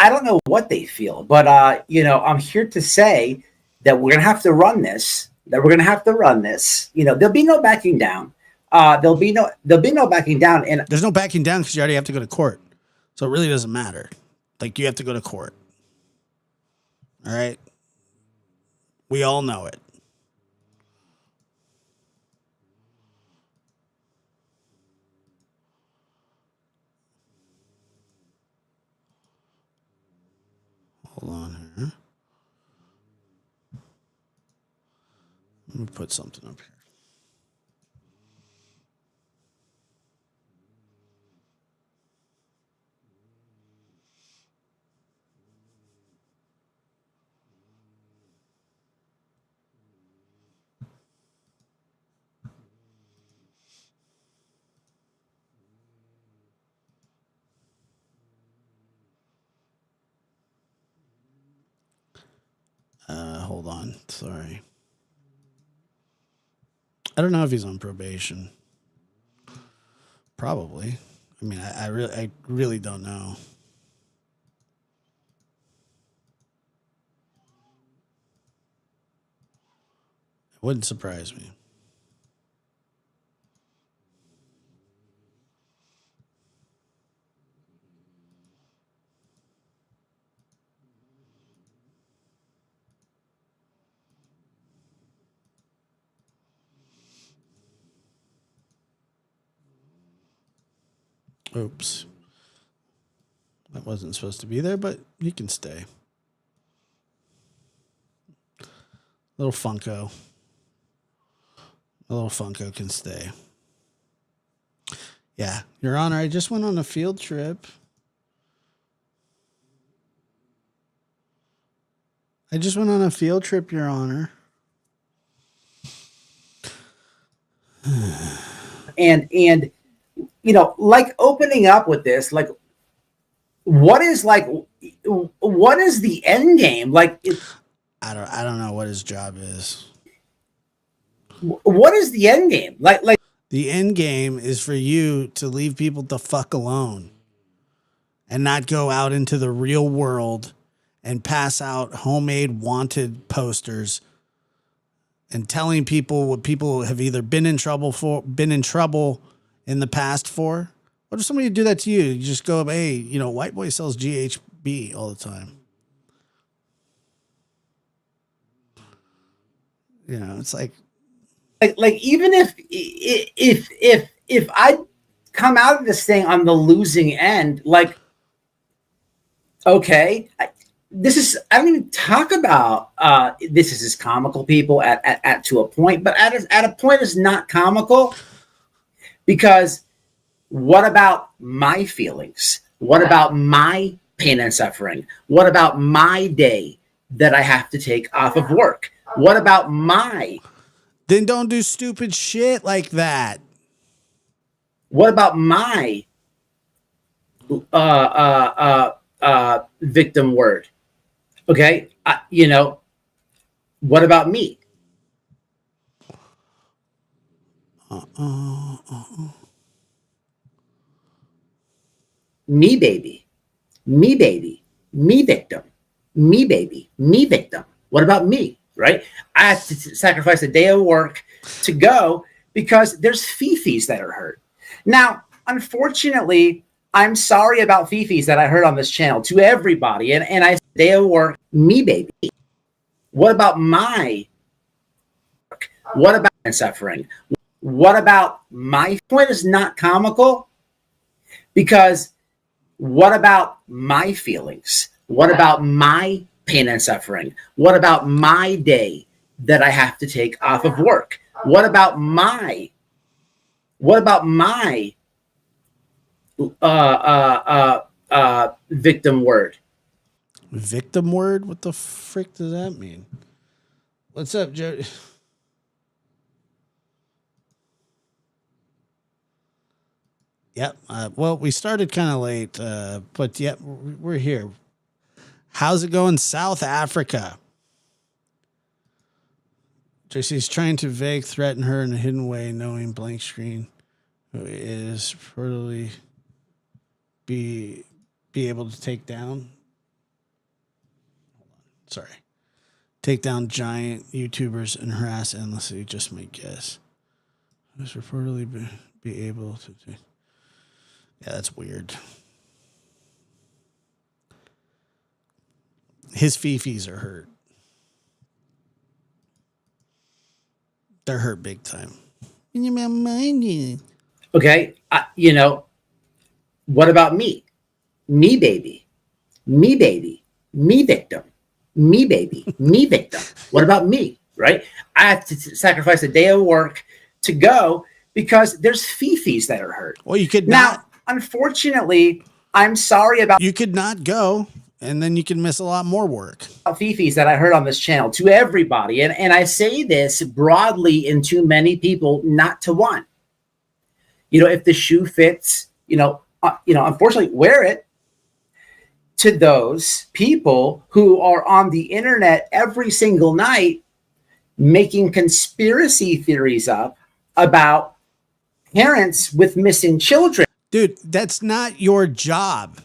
don't know what they feel, but I'm here to say that we're gonna have to run this. There'll be no backing down. There'll be no backing down. And There's no backing down because you already have to go to court. So it really doesn't matter. Like, you have to go to court. All right? We all know it. Hold on here. Let me put something up here. Hold on. Sorry. I don't know if he's on probation. Probably. I mean, I really don't know. It wouldn't surprise me. Oops. That wasn't supposed to be there, but you can stay. Little Funko. A little Funko can stay. Yeah, Your Honor, I just went on a field trip. Your Honor. and like opening up with this, like what is the end game? Like I don't know what his job is. what is the end game? Like The end game is for you to leave people the fuck alone and not go out into the real world and pass out homemade wanted posters and telling people what people have either been in trouble in the past for. What if somebody do that to you? You just go, hey, you know, white boy sells GHB all the time. You know, it's like even if I come out of this thing on the losing end, like, okay, I don't even talk about this is comical, people, at to a point, but at a point it's not comical, because what about my feelings? What about my pain and suffering? What about my day that I have to take off of work? What about then don't do stupid shit like that. What about my victim word? Okay, you know, what about me? Me baby, me baby, me victim, me baby, me victim. What about me? Right? I have to sacrifice a day of work to go because there's fifis that are hurt. Now, unfortunately, I'm sorry about fifis that I heard on this channel to everybody. And I day of work, me baby. What about my work? What about my suffering? What about my point is not comical, because what about my feelings? What about my pain and suffering? What about my day that I have to take off of work? What about my victim word? Victim word? What the frick does that mean? What's up, Joe? Yep. Well, we started kind of late, but yep, we're here. How's it going, South Africa? JC's trying to vague threaten her in a hidden way, knowing blank screen who is reportedly be able to take down. Sorry. Take down giant YouTubers and harass endlessly, just my guess. Who's reportedly be able to do. Yeah, that's weird. His fifis are hurt. They're hurt big time. Okay, you know, what about me? Me baby, me baby, me victim, me baby, me victim. What about me? Right? I have to sacrifice a day of work to go because there's fifis that are hurt. Well, you could now. not. Unfortunately, I'm sorry about. You could not go, and then you could miss a lot more work. Fifis that I heard on this channel to everybody, and I say this broadly and to many people, not to one. You know, if the shoe fits, unfortunately, wear it. To those people who are on the internet every single night making conspiracy theories up about parents with missing children. Dude, that's not your job.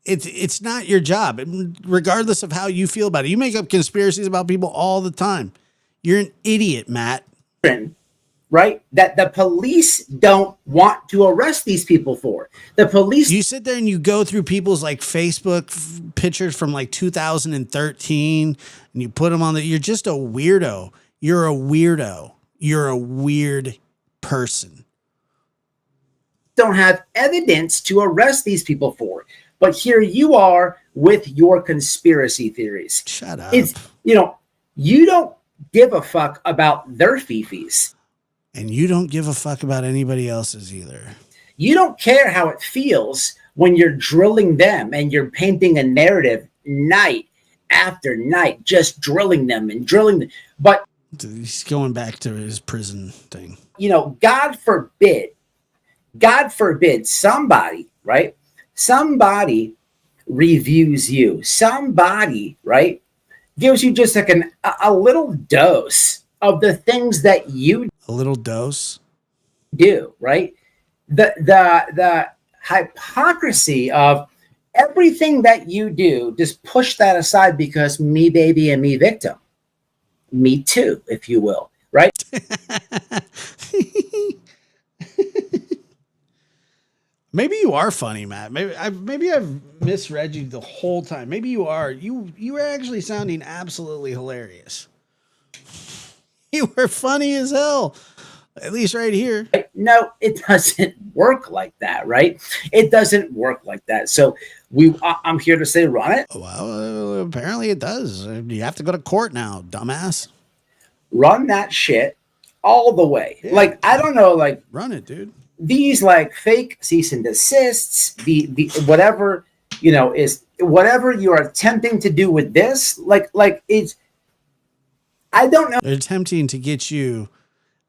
It's not your job, regardless of how you feel about it. You make up conspiracies about people all the time. You're an idiot, Matt. Right? That the police don't want to arrest these people for. The police. You sit there and you go through people's like Facebook pictures from like 2013 and you put them on you're just a weirdo. You're a weirdo. You're a weird person. Don't have evidence to arrest these people for. But here you are with your conspiracy theories. Shut up. It's, you don't give a fuck about their fifis. And you don't give a fuck about anybody else's either. You don't care how it feels when you're drilling them and you're painting a narrative night after night, just drilling them and drilling them. But he's going back to his prison thing. God forbid somebody, right? Somebody reviews you. Somebody, right, gives you just like a little dose of the things that you A little dose. do, right? The hypocrisy of everything that you do, just push that aside because me baby and me victim, me too, if you will, right? Maybe you are funny, Matt. Maybe I've misread you the whole time. Maybe you are. You were actually sounding absolutely hilarious. You were funny as hell. At least right here. No, it doesn't work like that, right? It doesn't work like that. So I'm here to say, run it, Well, apparently it does. You have to go to court now, dumbass. run that shit all the way. Yeah. Like I don't know, like Run it, dude. these like fake cease and desists, the whatever is whatever you are attempting to do with this, like it's. I don't know. They're attempting to get you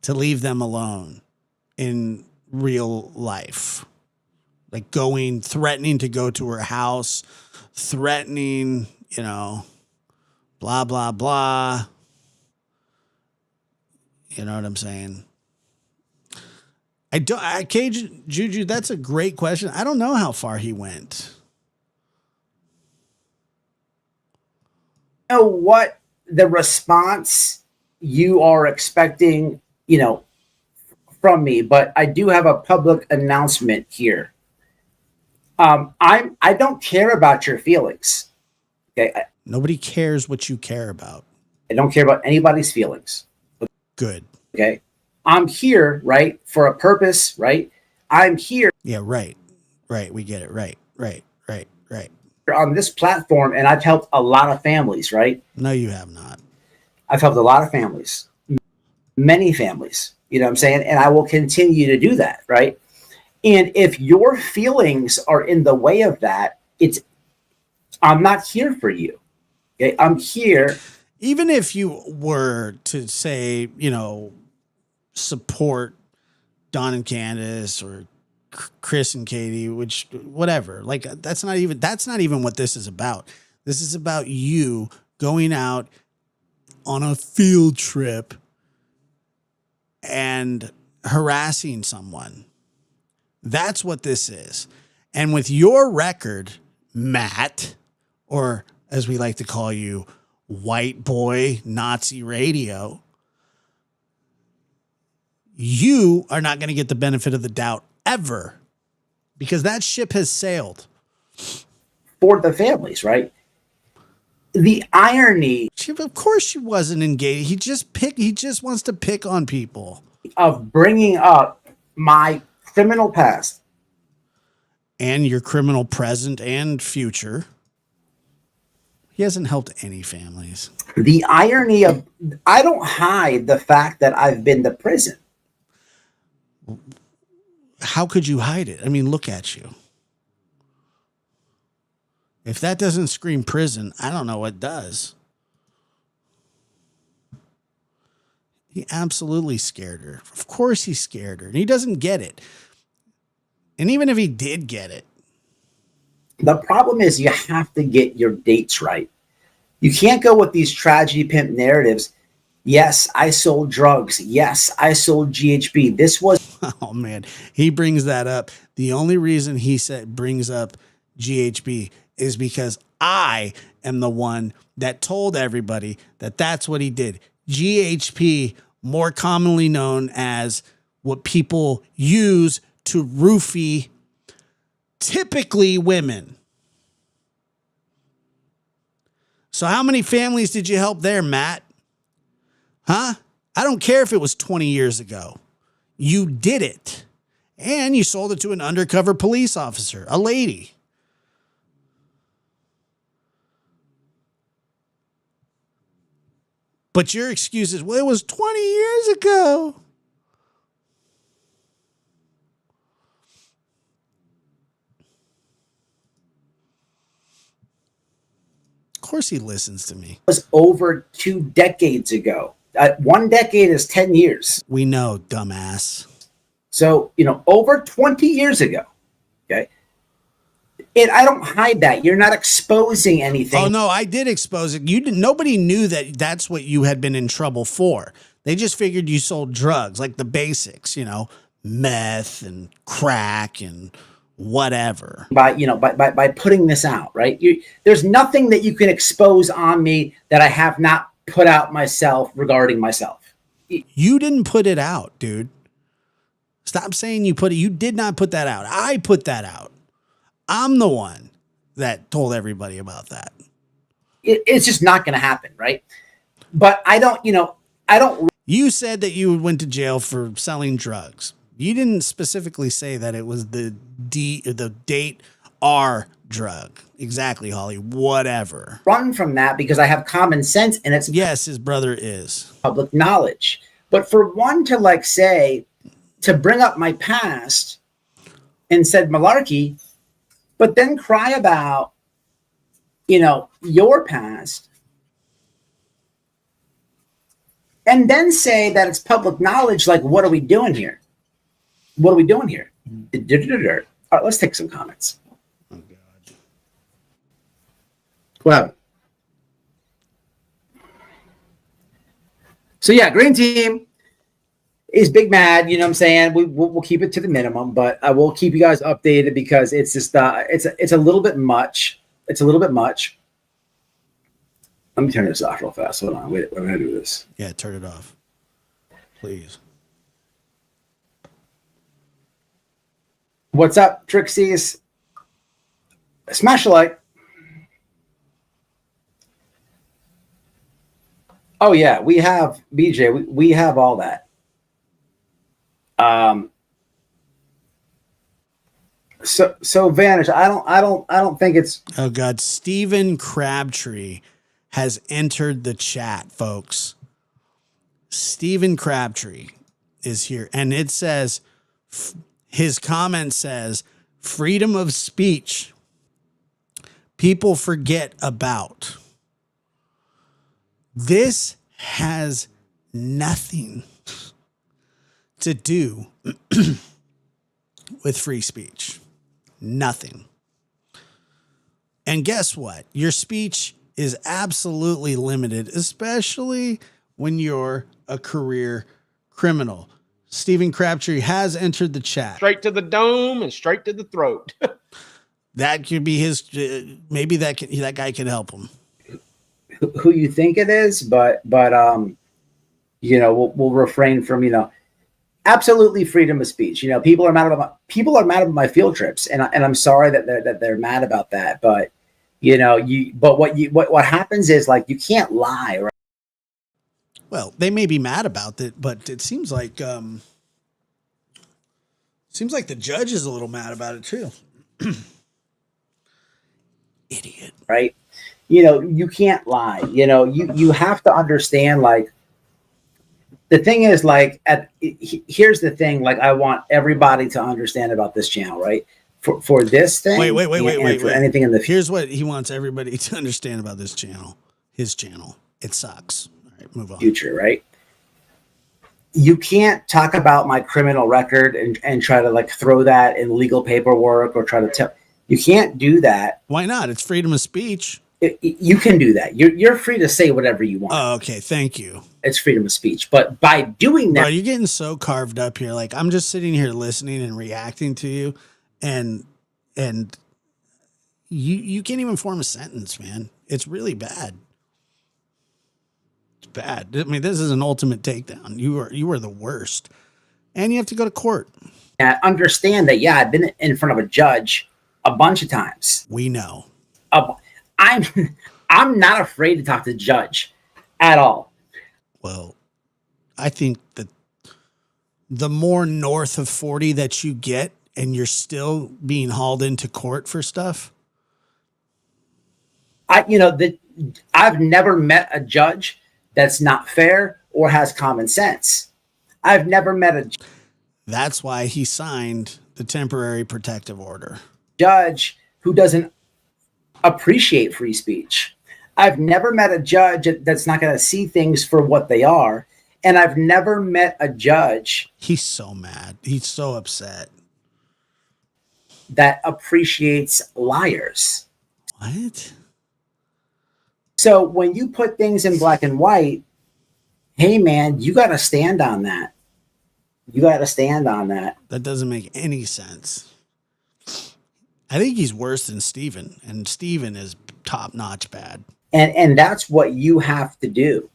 to leave them alone in real life. Like threatening to go to her house, threatening, blah, blah, blah. You know what I'm saying? Cage Juju, that's a great question. I don't know how far he went. Know what the response you are expecting, from me, but I do have a public announcement here. I don't care about your feelings. Okay. Nobody cares what you care about. I don't care about anybody's feelings. Good. Okay. I'm here, right, for a purpose, right? I'm here Yeah, right. Right. We get it. Right. on this platform, and I've helped a lot of families, right? No, you have not. I've helped a lot of families, many families, you know what I'm saying? And I will continue to do that, right? And if your feelings are in the way of that, I'm not here for you. Okay. I'm here. Even if you were to say, support Don and Candace or Chris and Katie, whatever, like that's not even what this is about. This is about you going out on a field trip and harassing someone. That's what this is. And with your record, Matt, or as we like to call you, white boy Nazi radio, you are not going to get the benefit of the doubt ever because that ship has sailed. For the families, right? The irony Of course she wasn't engaged. He just wants to pick on people. of bringing up my criminal past And your criminal present and future. He hasn't helped any families. the irony of I don't hide the fact that I've been to prison. How could you hide it? I mean, look at you. If that doesn't scream prison, I don't know what does. He absolutely scared her. Of course he scared her. And he doesn't get it. And even if he did get it. The problem is you have to get your dates right. You can't go with these tragedy pimp narratives. Yes, I sold drugs. Yes, I sold GHB. This was Oh man, he brings that up. The only reason he brings up GHB is because I am the one that told everybody that that's what he did. GHB, more commonly known as what people use to roofie typically women. So how many families did you help there, Matt? Huh? I don't care if it was 20 years ago. You did it. And you sold it to an undercover police officer, a lady. But your excuse is, well, it was 20 years ago. Of course he listens to me. over 2 decades ago. 1 decade is 10 years. We know, dumbass. So, over 20 years ago. Okay. I don't hide that. You're not exposing anything. Oh no, I did expose it. You didn't. Nobody knew that that's what you had been in trouble for. They just figured you sold drugs, like the basics, meth and crack and whatever. By putting this out, right? There's nothing that you can expose on me that I have not put out myself regarding myself. You didn't put it out, dude. Stop saying you put it. You did not put that out. I put that out. I'm the one that told everybody about that. It's just not going to happen, right? But I don't. You said that you went to jail for selling drugs. You didn't specifically say that it was the date R drug. Exactly, Holly. Whatever. Run from that because I have common sense and it's yes, his brother is public knowledge. But for one to say to bring up my past and said malarkey, but then cry about your past and then say that it's public knowledge, like what are we doing here? What are we doing here? All right, let's take some comments. Oh, God. What happened? So, yeah, Green Team is big mad. You know what I'm saying? We'll keep it to the minimum, but I will keep you guys updated because it's just it's a little bit much. It's a little bit much. Let me turn this off real fast. Hold on. Wait, I'm going to do this. Yeah, turn it off. Please. What's up, Trixies? Smash a like. Oh yeah, we have BJ. We have all that. So Vanish. I don't think it's. Oh God, Stephen Crabtree has entered the chat, folks. Stephen Crabtree is here, and it says. His comment says, freedom of speech, people forget about. This has nothing to do with free speech. Nothing. And guess what? Your speech is absolutely limited, especially when you're a career criminal. Stephen Crabtree has entered the chat. Straight to the dome and straight to the throat. That could be his. Maybe that guy can help him. Who you think it is, but we'll refrain from absolutely freedom of speech. People are mad about my field trips, and I'm sorry that they're mad about that. But what happens is you can't lie, right? Well, they may be mad about it, but it seems like the judge is a little mad about it too. Idiot. Right? You can't lie. You have to understand. The thing is, here's the thing. I want everybody to understand about this channel, right? For this thing. Wait. For anything in the future. Here's what he wants everybody to understand about this channel. His channel. It sucks. Move on. Future, right? You can't talk about my criminal record and try to throw that in legal paperwork or try to tell. You can't do that. Why not? It's freedom of speech. You can do that. You're free to say whatever you want. Oh, okay. Thank you. It's freedom of speech. But by doing that, bro, you're getting so carved up here. I'm just sitting here listening and reacting to you, and you can't even form a sentence, man. It's really bad. Bad. I mean, this is an ultimate takedown. You are the worst, and you have to go to court. Understand that. Yeah, I've been in front of a judge a bunch of times. We know. I'm not afraid to talk to the judge at all. Well, I think that the more north of 40 that you get, and you're still being hauled into court for stuff. I've never met a judge that's not fair or has common sense. I've never met a That's why he signed the temporary protective order. Judge who doesn't appreciate free speech. I've never met a judge that's not going to see things for what they are. And I've never met a judge. He's so mad. He's so upset. that appreciates liars. What? So when you put things in black and white, hey man, you got to stand on that. You got to stand on that. That doesn't make any sense. I think he's worse than Steven, and Steven is top notch bad. And that's what you have to do.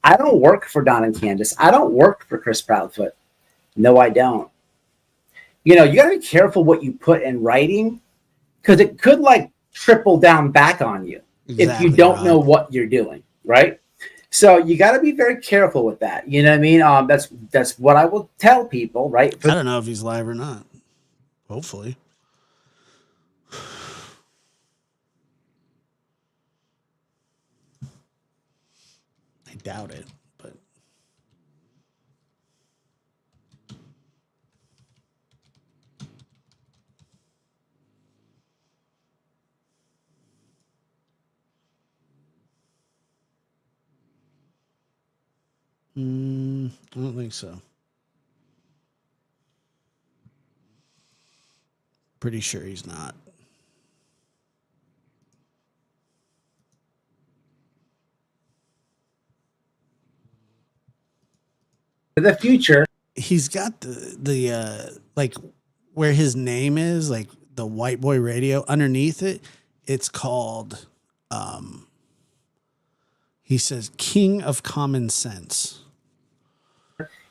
I don't work for Don and Candace. I don't work for Chris Proudfoot. No, I don't. You know, you got to be careful what you put in writing, because it could like triple down back on you if you don't know what you're doing, right? So you got to be very careful with that. You know what I mean? That's what I will tell people, right? I don't know if he's live or not. Hopefully. I doubt it, but I don't think so. Pretty sure he's not. For the future, He's got the like where his name is, like the White Boy Radio. Underneath it, it's called he says King of Common Sense.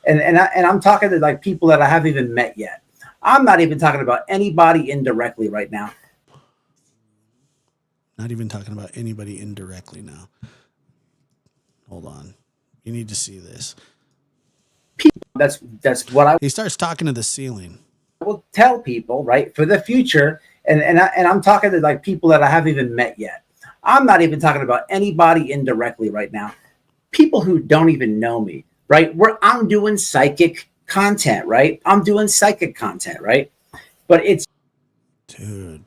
and I'm talking to like people that I haven't even met yet. I'm not even talking about anybody indirectly right now. Not even talking about anybody indirectly now. Hold on. You need to see this. That's what I He starts talking to the ceiling. will tell people, right? For the future, and I'm talking to like people that I haven't even met yet. I'm not even talking about anybody indirectly right now. People who don't even know me, right? I'm doing psychic content, right? I'm doing psychic content, right? But it's Dude.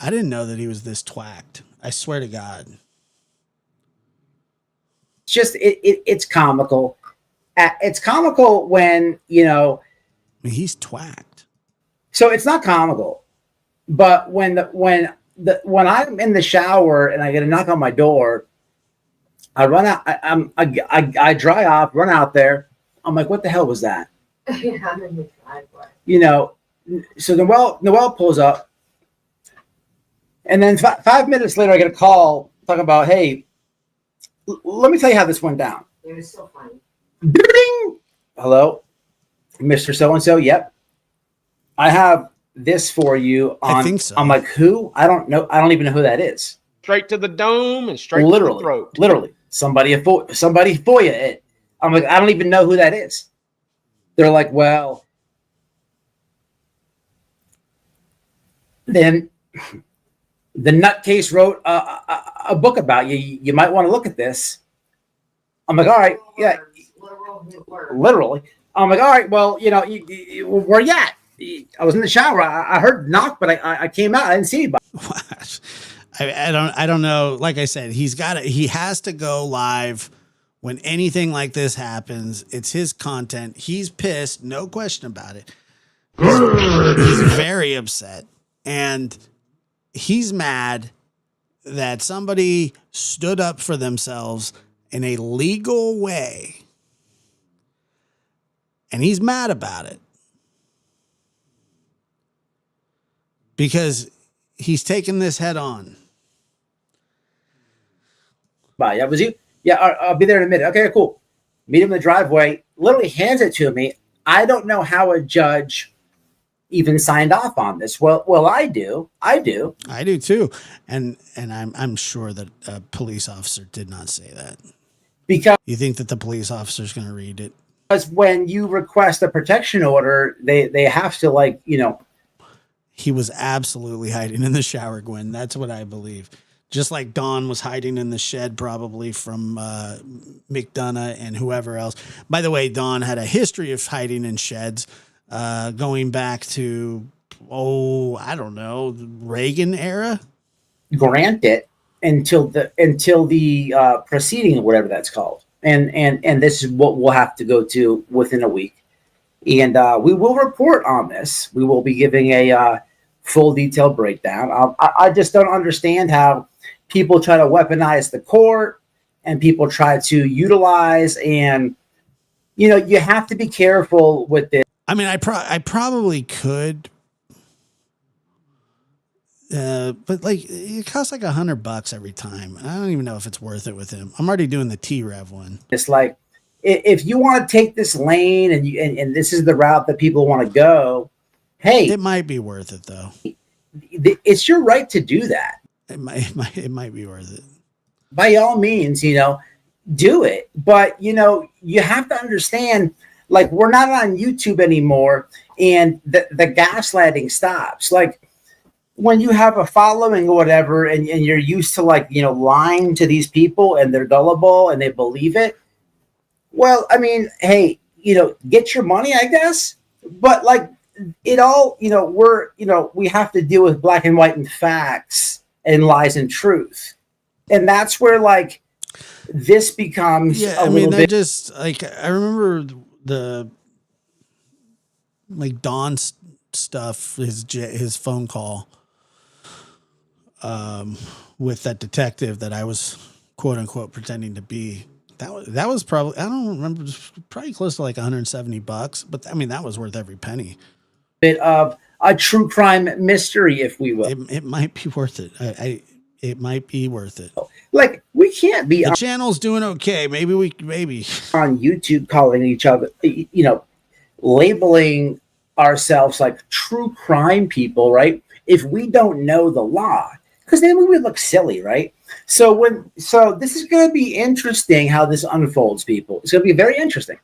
I didn't know that he was this twacked. I swear to God. just it's comical. It's comical when, you know, I mean, he's twacked. so it's not comical, but when I'm in the shower and I get a knock on my door, I run out. I dry off, run out there. I'm like, what the hell was that? Yeah, I'm in the driveway. You know. So Noelle pulls up, and then 5 minutes later, I get a call talking about, hey, let me tell you how this went down. It was so funny. Ding! Hello, Mr. So and so. Yep, I have this for you. I think so. I'm like, who? I don't know. I don't even know who that is. Straight to the dome and straight to the throat. Literally, somebody for you. It. I'm like, I don't even know who that is. They're like, well, then the nutcase wrote a book about you. You might want to look at this. I'm like, all right, yeah, literally. I'm like, all right, well, you know, where you at? I was in the shower. I heard knock, but I came out. I didn't see anybody. I don't know. Like I said, he has to go live when anything like this happens. It's his content. He's pissed, no question about it. He's very upset, and he's mad that somebody stood up for themselves in a legal way, and he's mad about it because he's taking this head on. Bye. That was you? Yeah, I'll be there in a minute. Okay, cool. Meet him in the driveway. Literally hands it to me. I don't know how a judge even signed off on this. Well, I do. I do too, and I'm sure that a police officer did not say that. Because You think that the police officer is going to read it? when you request a protection order, they have to, like, you know. He was absolutely hiding in the shower, Gwen. That's what I believe. Just like Dawn was hiding in the shed, probably from McDonough and whoever else. By the way, Dawn had a history of hiding in sheds, going back to, I don't know, Reagan era. Grant it until the proceeding or whatever that's called, and this is what we'll have to go to within a week. And we will report on this. We will be giving a full detailed breakdown. I just don't understand how people try to weaponize the court and people try to utilize, and you have to be careful with this. I mean, I probably could, but like it costs like $100 every time. I don't even know if it's worth it with him. I'm already doing the T-Rev one. It's like if you want to take this lane and this is the route that people want to go, hey, It might be worth it though. it's your right to do that. It might be worth it. By all means, do it. But you have to understand, like, we're not on YouTube anymore, and the gaslighting stops. Like, when you have a following or whatever, and you're used to lying to these people, and they're gullible and they believe it. Well, I mean, hey, get your money, I guess. But like it all, we have to deal with black and white and facts and lies and truth. And that's where this becomes I remember the Don's stuff, his phone call with that detective that I was quote unquote pretending to be. That was probably, I don't remember, probably close to like $170, but I mean that was worth every penny. Bit of a true crime mystery, if we will. It might be worth it. It might be worth it. Like, we can't be the channel's doing okay. Maybe on YouTube calling each other, labeling ourselves like true crime people, right? If we don't know the law, because then we would look silly, right? So this is going to be interesting how this unfolds, people. It's going to be very interesting.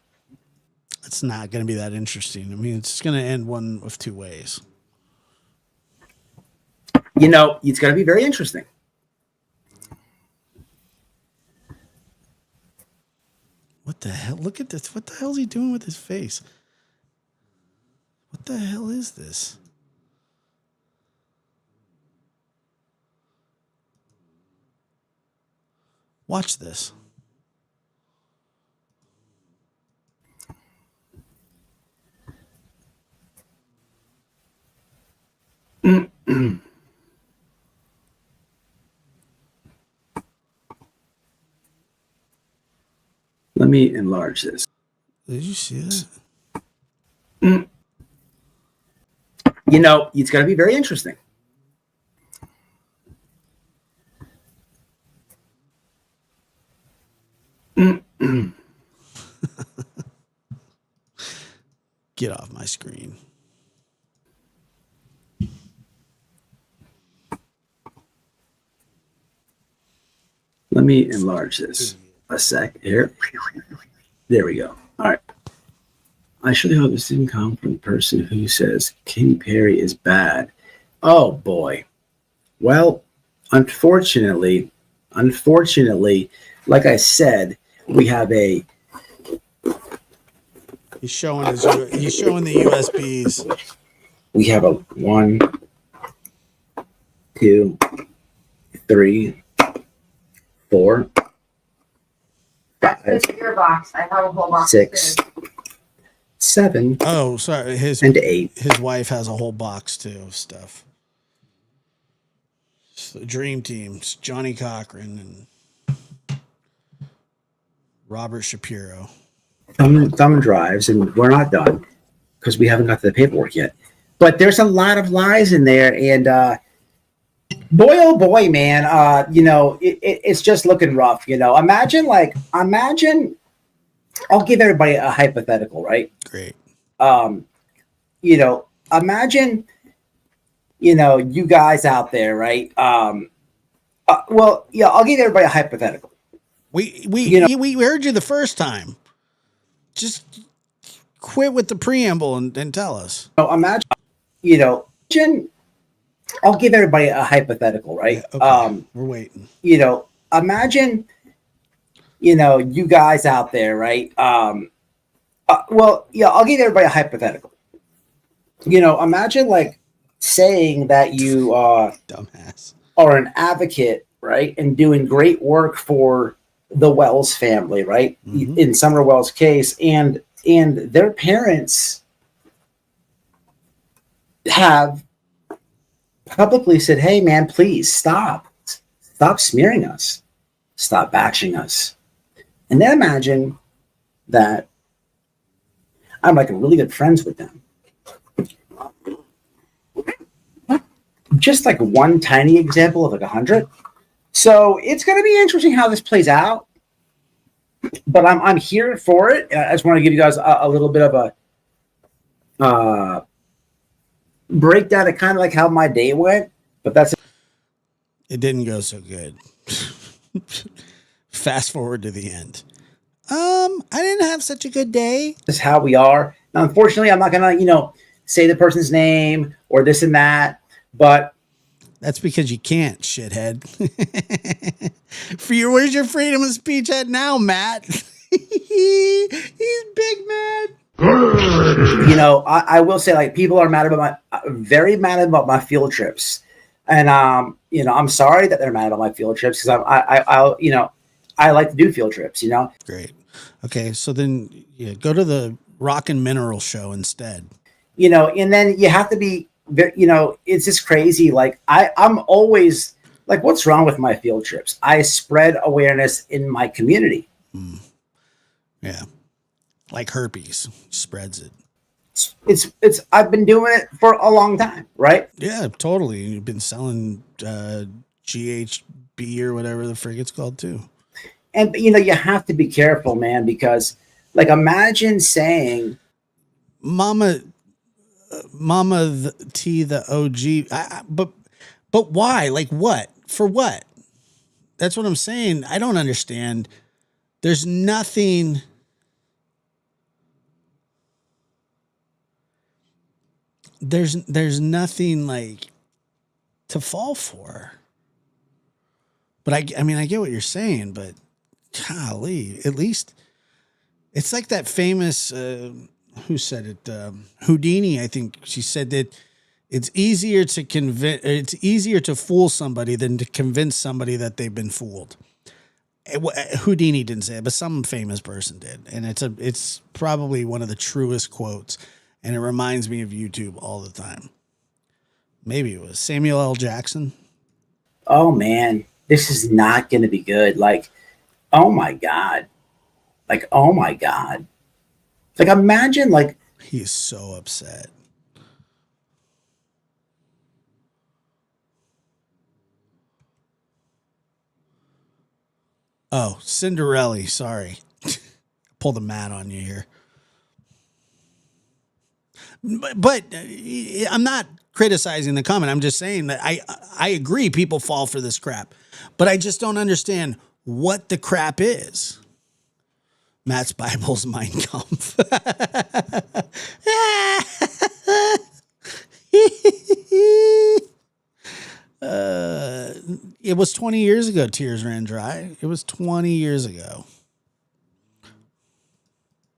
It's not going to be that interesting. I mean, it's going to end one of two ways. It's going to be very interesting. What the hell? Look at this. What the hell is he doing with his face? What the hell is this? Watch this. Let me enlarge this. Did you see that? It's going to be very interesting. Get off my screen. Let me enlarge this a sec here. There we go. All right. I surely hope this didn't come from the person who says Katy Perry is bad. Oh boy. Well, unfortunately, like I said, we have a. He's showing the USBs. We have a 1, 2, 3, 4, 5. This is your box. I have a whole box. 6, too. 7. Oh, sorry. And 8. His wife has a whole box too of stuff. It's the Dream Teams, Johnny Cochran and Robert Shapiro. Thumb drives, and we're not done because we haven't got to the paperwork yet. But there's a lot of lies in there, and boy, oh boy, man, it's just looking rough. Imagine, I'll give everybody a hypothetical, right? Great. Imagine, you guys out there, right? I'll give everybody a hypothetical. We heard you the first time. Just quit with the preamble and tell us. Imagine, I'll give everybody a hypothetical, right? Yeah, okay. We're waiting. Imagine, you guys out there, right? I'll give everybody a hypothetical. Imagine saying that you dumbass are an advocate, right? And doing great work for the Wells family, right? Mm-hmm. In Summer Wells' case, and their parents have publicly said, hey, man, please stop. Stop smearing us. Stop bashing us. And then imagine that I'm like really good friends with them. Just like one tiny example of like 100. So it's going to be interesting how this plays out. But I'm here for it. I just want to give you guys a little bit of a breakdown of kind of like how my day went. But that's It didn't go so good. Fast forward to the end. I didn't have such a good day. just how we are. Now, unfortunately, I'm not going to, say the person's name or this and that. But That's because you can't, shithead. Where's your freedom of speech at now, Matt? He's big mad. I will say, like, people are mad about very mad about my field trips. And, I'm sorry that they're mad about my field trips because I like to do field trips, Great. Okay, so then go to the Rock and Mineral show instead. And then you have to be, it's just crazy. Like I'm always like, what's wrong with my field trips? I spread awareness in my community. Yeah. Like herpes spreads it. I've been doing it for a long time, right? Yeah, totally. You've been selling GHB or whatever the frig it's called too. And you have to be careful, man, because like imagine saying Mama T the OG. But why? Like what? For what? That's what I'm saying. I don't understand. There's nothing. There's nothing like to fall for. But I mean, I get what you're saying, but golly, at least it's like that famous, who said it? Houdini, I think she said that it's easier to fool somebody than to convince somebody that they've been fooled. Houdini didn't say it, but some famous person did. And it's probably one of the truest quotes. And it reminds me of YouTube all the time. Maybe it was Samuel L. Jackson. Oh man, this is not going to be good. Like, oh my God. Like, oh my God. Like, imagine like. He is so upset. Oh, Cinderella. Sorry. Pulled a mat on you here. But I'm not criticizing the comment. I'm just saying that I agree people fall for this crap. But I just don't understand what the crap is. Matt's Bible's Mein Kampf. It was 20 years ago tears ran dry. It was 20 years ago.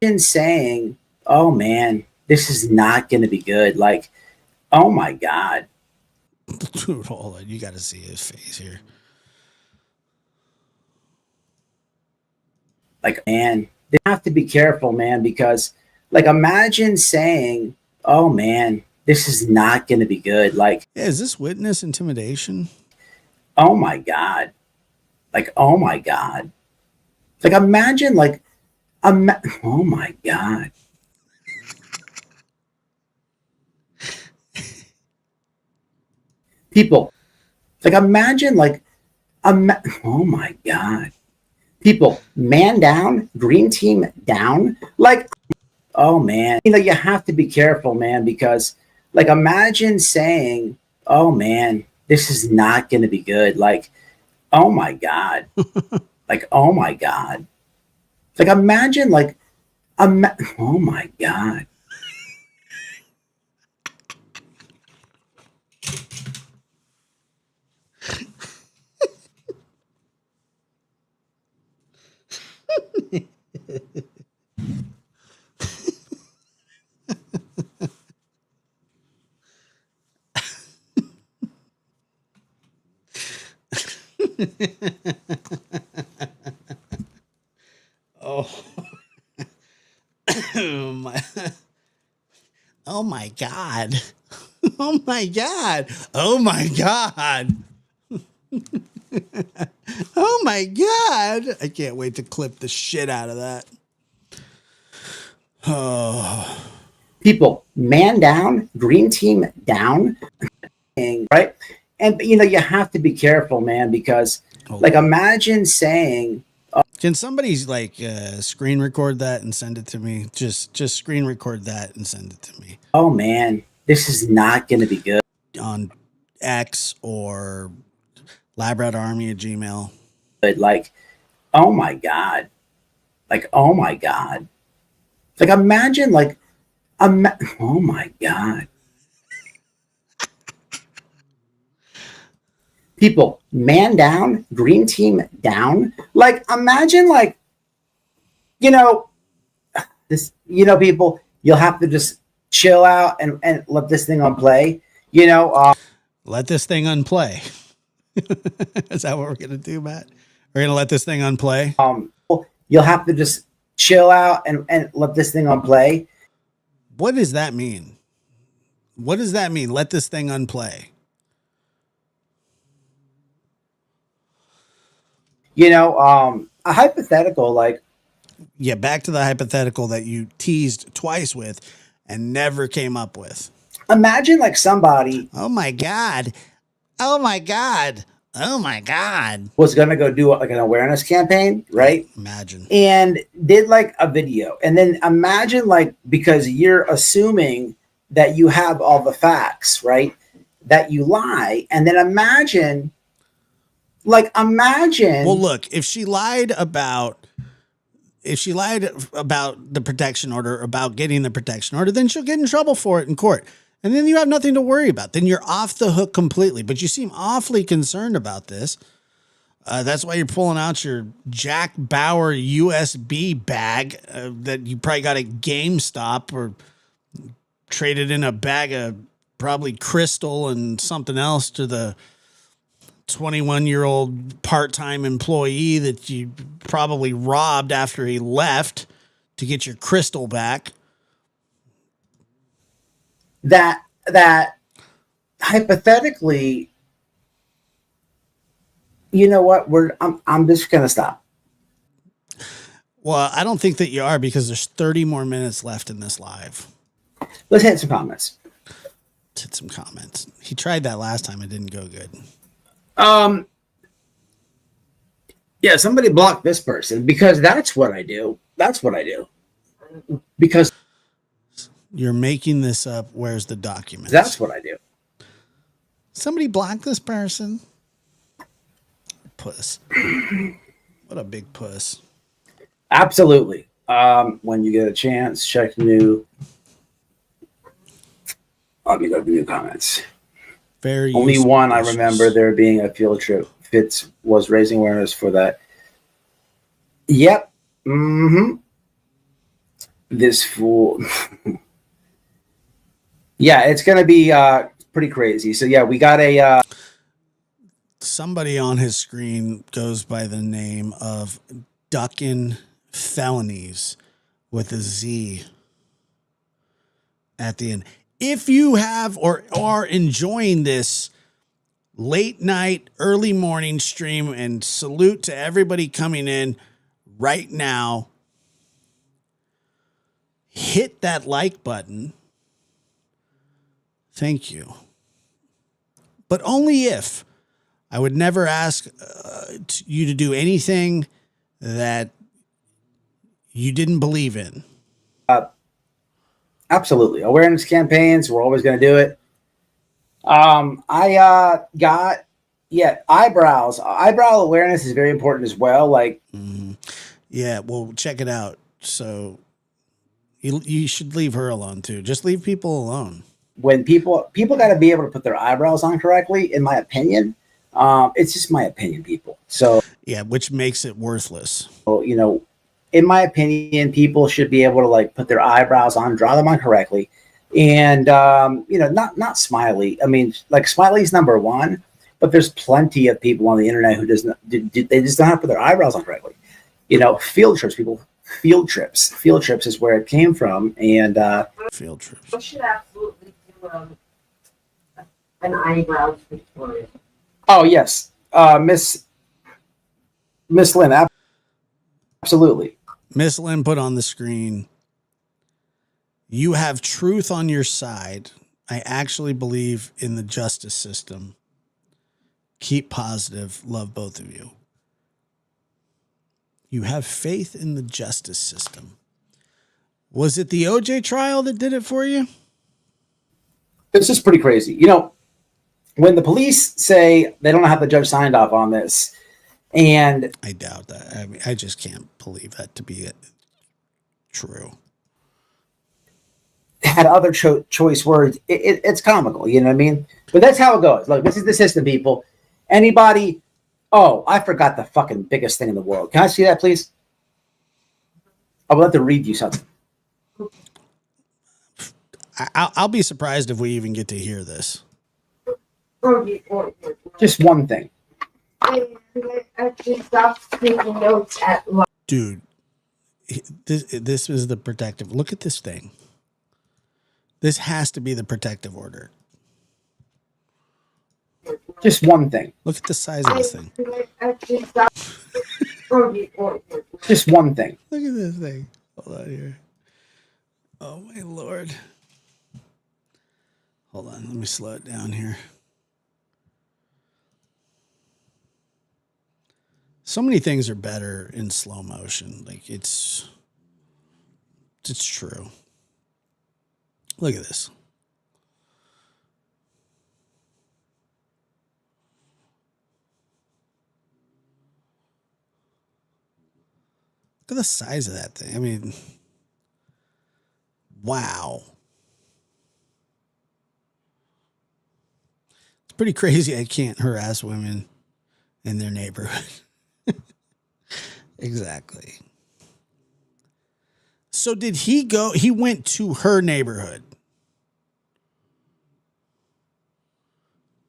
Saying, oh man, this is not going to be good. Like, oh my God. Dude, hold on. You got to see his face here. Like, man, they have to be careful, man, because like imagine saying, oh man, this is not going to be good. Like, yeah, is this witness intimidation? Oh my God. Like, oh my God. Like, imagine like, oh my God. People, like, imagine like, oh my God. People, man down, green team down. Like, oh man, you have to be careful, man, because like imagine saying, oh man, this is not going to be good. Like, oh my God. Like, oh my God. Like, imagine like, oh my God. Oh. Oh my God. Oh my God. Oh my God. Oh my God. I can't wait to clip the shit out of that. Oh. People, man down, green team down, right? And you have to be careful, man, because imagine saying, can somebody screen record that and send it to me? Just screen record that and send it to me. Oh man, this is not going to be good. On X or labradorarmy@gmail. But oh my God. Oh my God. Imagine oh my God. People, man down, green team down. Imagine this, people, you'll have to just chill out and let this thing unplay. Let this thing unplay. Is that what we're gonna do, Matt? We're gonna let this thing unplay. You'll have to just chill out and let this thing unplay. What does that mean? What does that mean? Let this thing unplay. A hypothetical yeah, back to the hypothetical that you teased twice with and never came up with. Imagine somebody, oh my God, oh my God, oh my God, was gonna go do an awareness campaign, right? Imagine, and did a video, and then imagine because you're assuming that you have all the facts, right? That you lie, and then imagine. Well, look, if she lied about the protection order, about getting the protection order, then she'll get in trouble for it in court. And then you have nothing to worry about. Then you're off the hook completely. But you seem awfully concerned about this. That's why you're pulling out your Jack Bauer USB bag that you probably got at GameStop or traded in a bag of probably crystal and something else to the 21-year-old part-time employee that you probably robbed after he left to get your crystal back. That hypothetically, you know what? I'm just gonna stop. Well, I don't think that you are, because there's 30 more minutes left in this live. Let's hit some comments. He tried that last time. It didn't go good. Yeah, somebody block this person, because that's what I do. Because you're making this up. Where's the document? That's what I do. Somebody block this person. Puss. What a big puss. Absolutely. When you get a chance, check the new. Let me go to the new comments. Very only one I remember there being a field trip. Fitz was raising awareness for that. Yep. Mm-hmm. This fool. Yeah, it's gonna be pretty crazy. So yeah, we got a somebody on his screen goes by the name of Duckin Felonies with a Z at the end. If you have or are enjoying this late night, early morning stream, and salute to everybody coming in right now, hit that like button. Thank you. But only if. I would never ask you to do anything that you didn't believe in. Absolutely. Awareness campaigns, we're always going to do it. I got, eyebrows. Eyebrow awareness is very important as well. Yeah, well, check it out. So you should leave her alone too. Just leave people alone. When people got to be able to put their eyebrows on correctly, in my opinion. It's just my opinion, people. So yeah, which makes it worthless. In my opinion, people should be able to put their eyebrows on, draw them on correctly, and not Smiley. I mean, Smiley's number one, but there's plenty of people on the internet who they just don't have to put their eyebrows on correctly. Field trips, people. Field trips is where it came from, and field trips. We should absolutely do an eyebrows tutorial. Oh yes, Miss Lynn, absolutely. Miss Lynn put on the screen, you have truth on your side. I actually believe in the justice system. Keep positive. Love both of you. You have faith in the justice system. Was it the OJ trial that did it for you? This is pretty crazy. You know, when the police say they don't have the judge signed off on this, and I doubt that. I mean, I just can't believe that to be true. Had other choice words, it's comical. You know what I mean? But that's how it goes. Look, this is the system, people. Anybody? Oh, I forgot the fucking biggest thing in the world. Can I see that, please? I would like to read you something. I'll be surprised if we even get to hear this. Just one thing. Dude, this is the protective. Look at this thing. This has to be the protective order. Just one thing. Look at the size of this thing. Just one thing. Look at this thing. Hold on here. Oh, my Lord. Hold on. Let me slow it down here. So many things are better in slow motion. Like it's true. Look at this. Look at the size of that thing. I mean, wow. It's pretty crazy I can't harass women in their neighborhood. Exactly. So did he go? He went to her neighborhood.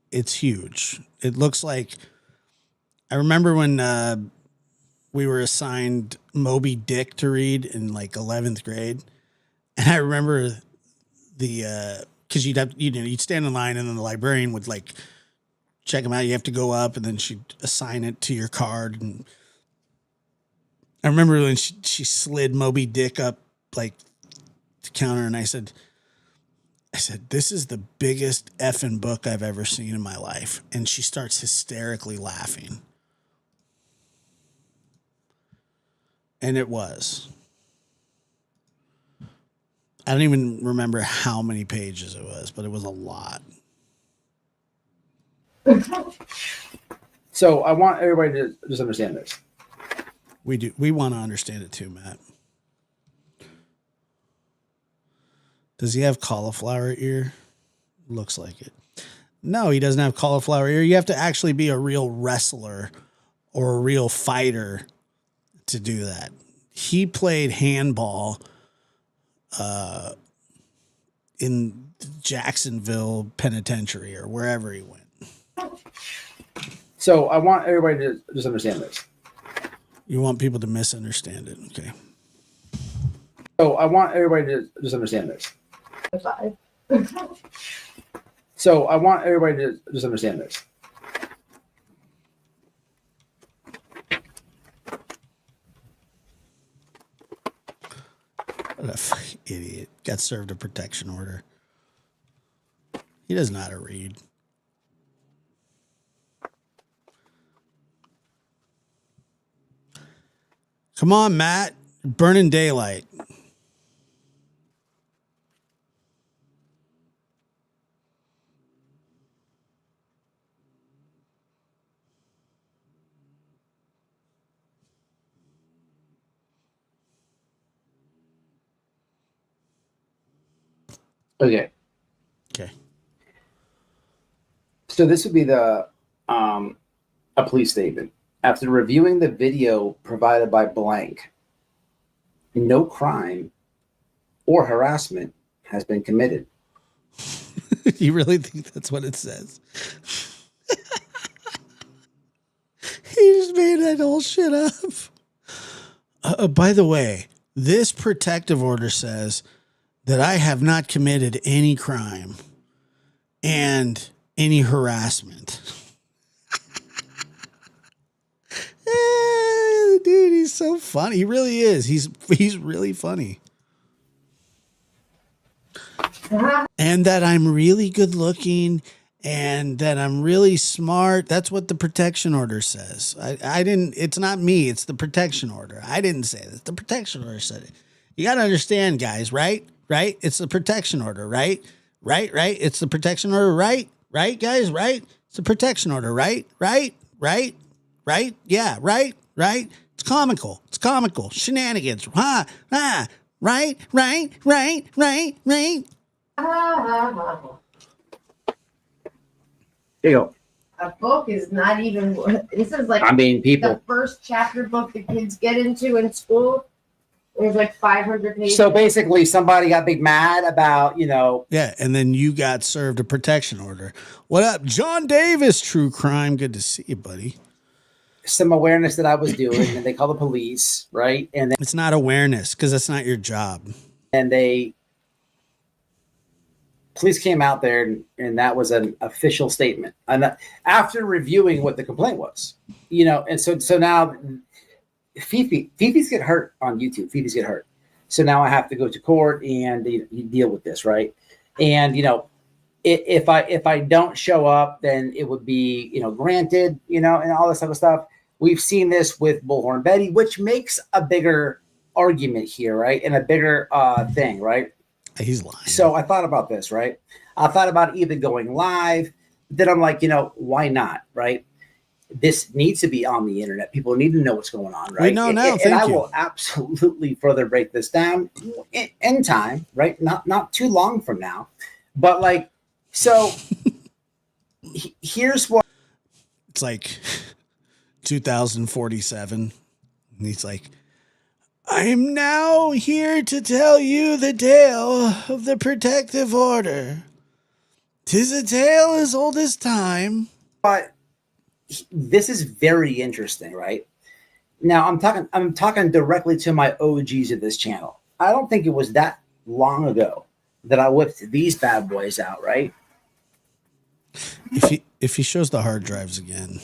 It's huge. It looks like, I remember when we were assigned Moby Dick to read in like 11th grade. And I remember cause you'd stand in line and then the librarian would like check them out. You have to go up and then she'd assign it to your card. And I remember when she slid Moby Dick up like the counter and I said, this is the biggest effing book I've ever seen in my life. And she starts hysterically laughing. And it was. I don't even remember how many pages it was, but it was a lot. So I want everybody to just understand this. We do. We want to understand it too, Matt. Does he have cauliflower ear? Looks like it. No, he doesn't have cauliflower ear. You have to actually be a real wrestler or a real fighter to do that. He played handball in Jacksonville Penitentiary or wherever he went. So I want everybody to just understand this. You want people to misunderstand it. Okay. So I want everybody to just understand this. So I want everybody to just understand this. What a fucking idiot. Got served a protection order. He doesn't know how to read. Come on, Matt. You're burning daylight. Okay. Okay. So this would be a police statement. After reviewing the video provided by blank, no crime or harassment has been committed. You really think that's what it says? He just made that whole shit up. By the way, this protective order says that I have not committed any crime. And any harassment. Dude, he's so funny. He really is. He's really funny. And that I'm really good looking and that I'm really smart. That's what the protection order says. I didn't, it's not me. It's the protection order. I didn't say that. The protection order said it. You got to understand, guys, right? Right? It's the protection order, right? Right? It's the protection order, right? Right, guys? Right? It's the protection order, right? Right? Yeah, right? It's comical. Shenanigans. Right? There you go. A book is not even. This is like. I mean, people. The first chapter book the kids get into in school. There's like 500 pages. So basically, somebody got big mad about, Yeah, and then you got served a protection order. What up, John Davis? True crime. Good to see you, buddy. Some awareness that I was doing, and they call the police, right? And It's not awareness because that's not your job. Police came out there, and that was an official statement. And after reviewing what the complaint was, and so now Fifi's get hurt on YouTube. Fifi's get hurt. So now I have to go to court and deal with this, right? And if I don't show up, then it would be granted, and all this type of stuff. We've seen this with Bullhorn Betty, which makes a bigger argument here, right? And a bigger thing, right? He's lying. So I thought about this, right? I thought about either going live. Then I'm like, why not, right? This needs to be on the internet. People need to know what's going on, right? We know now. And I will absolutely further break this down in time, right? Not too long from now, but so here's what. It's like 2047. And he's like, I am now here to tell you the tale of the protective order. 'Tis a tale as old as time. But this is very interesting, right? Now I'm talking directly to my OGs of this channel. I don't think it was that long ago that I whipped these bad boys out, right? If he shows the hard drives again.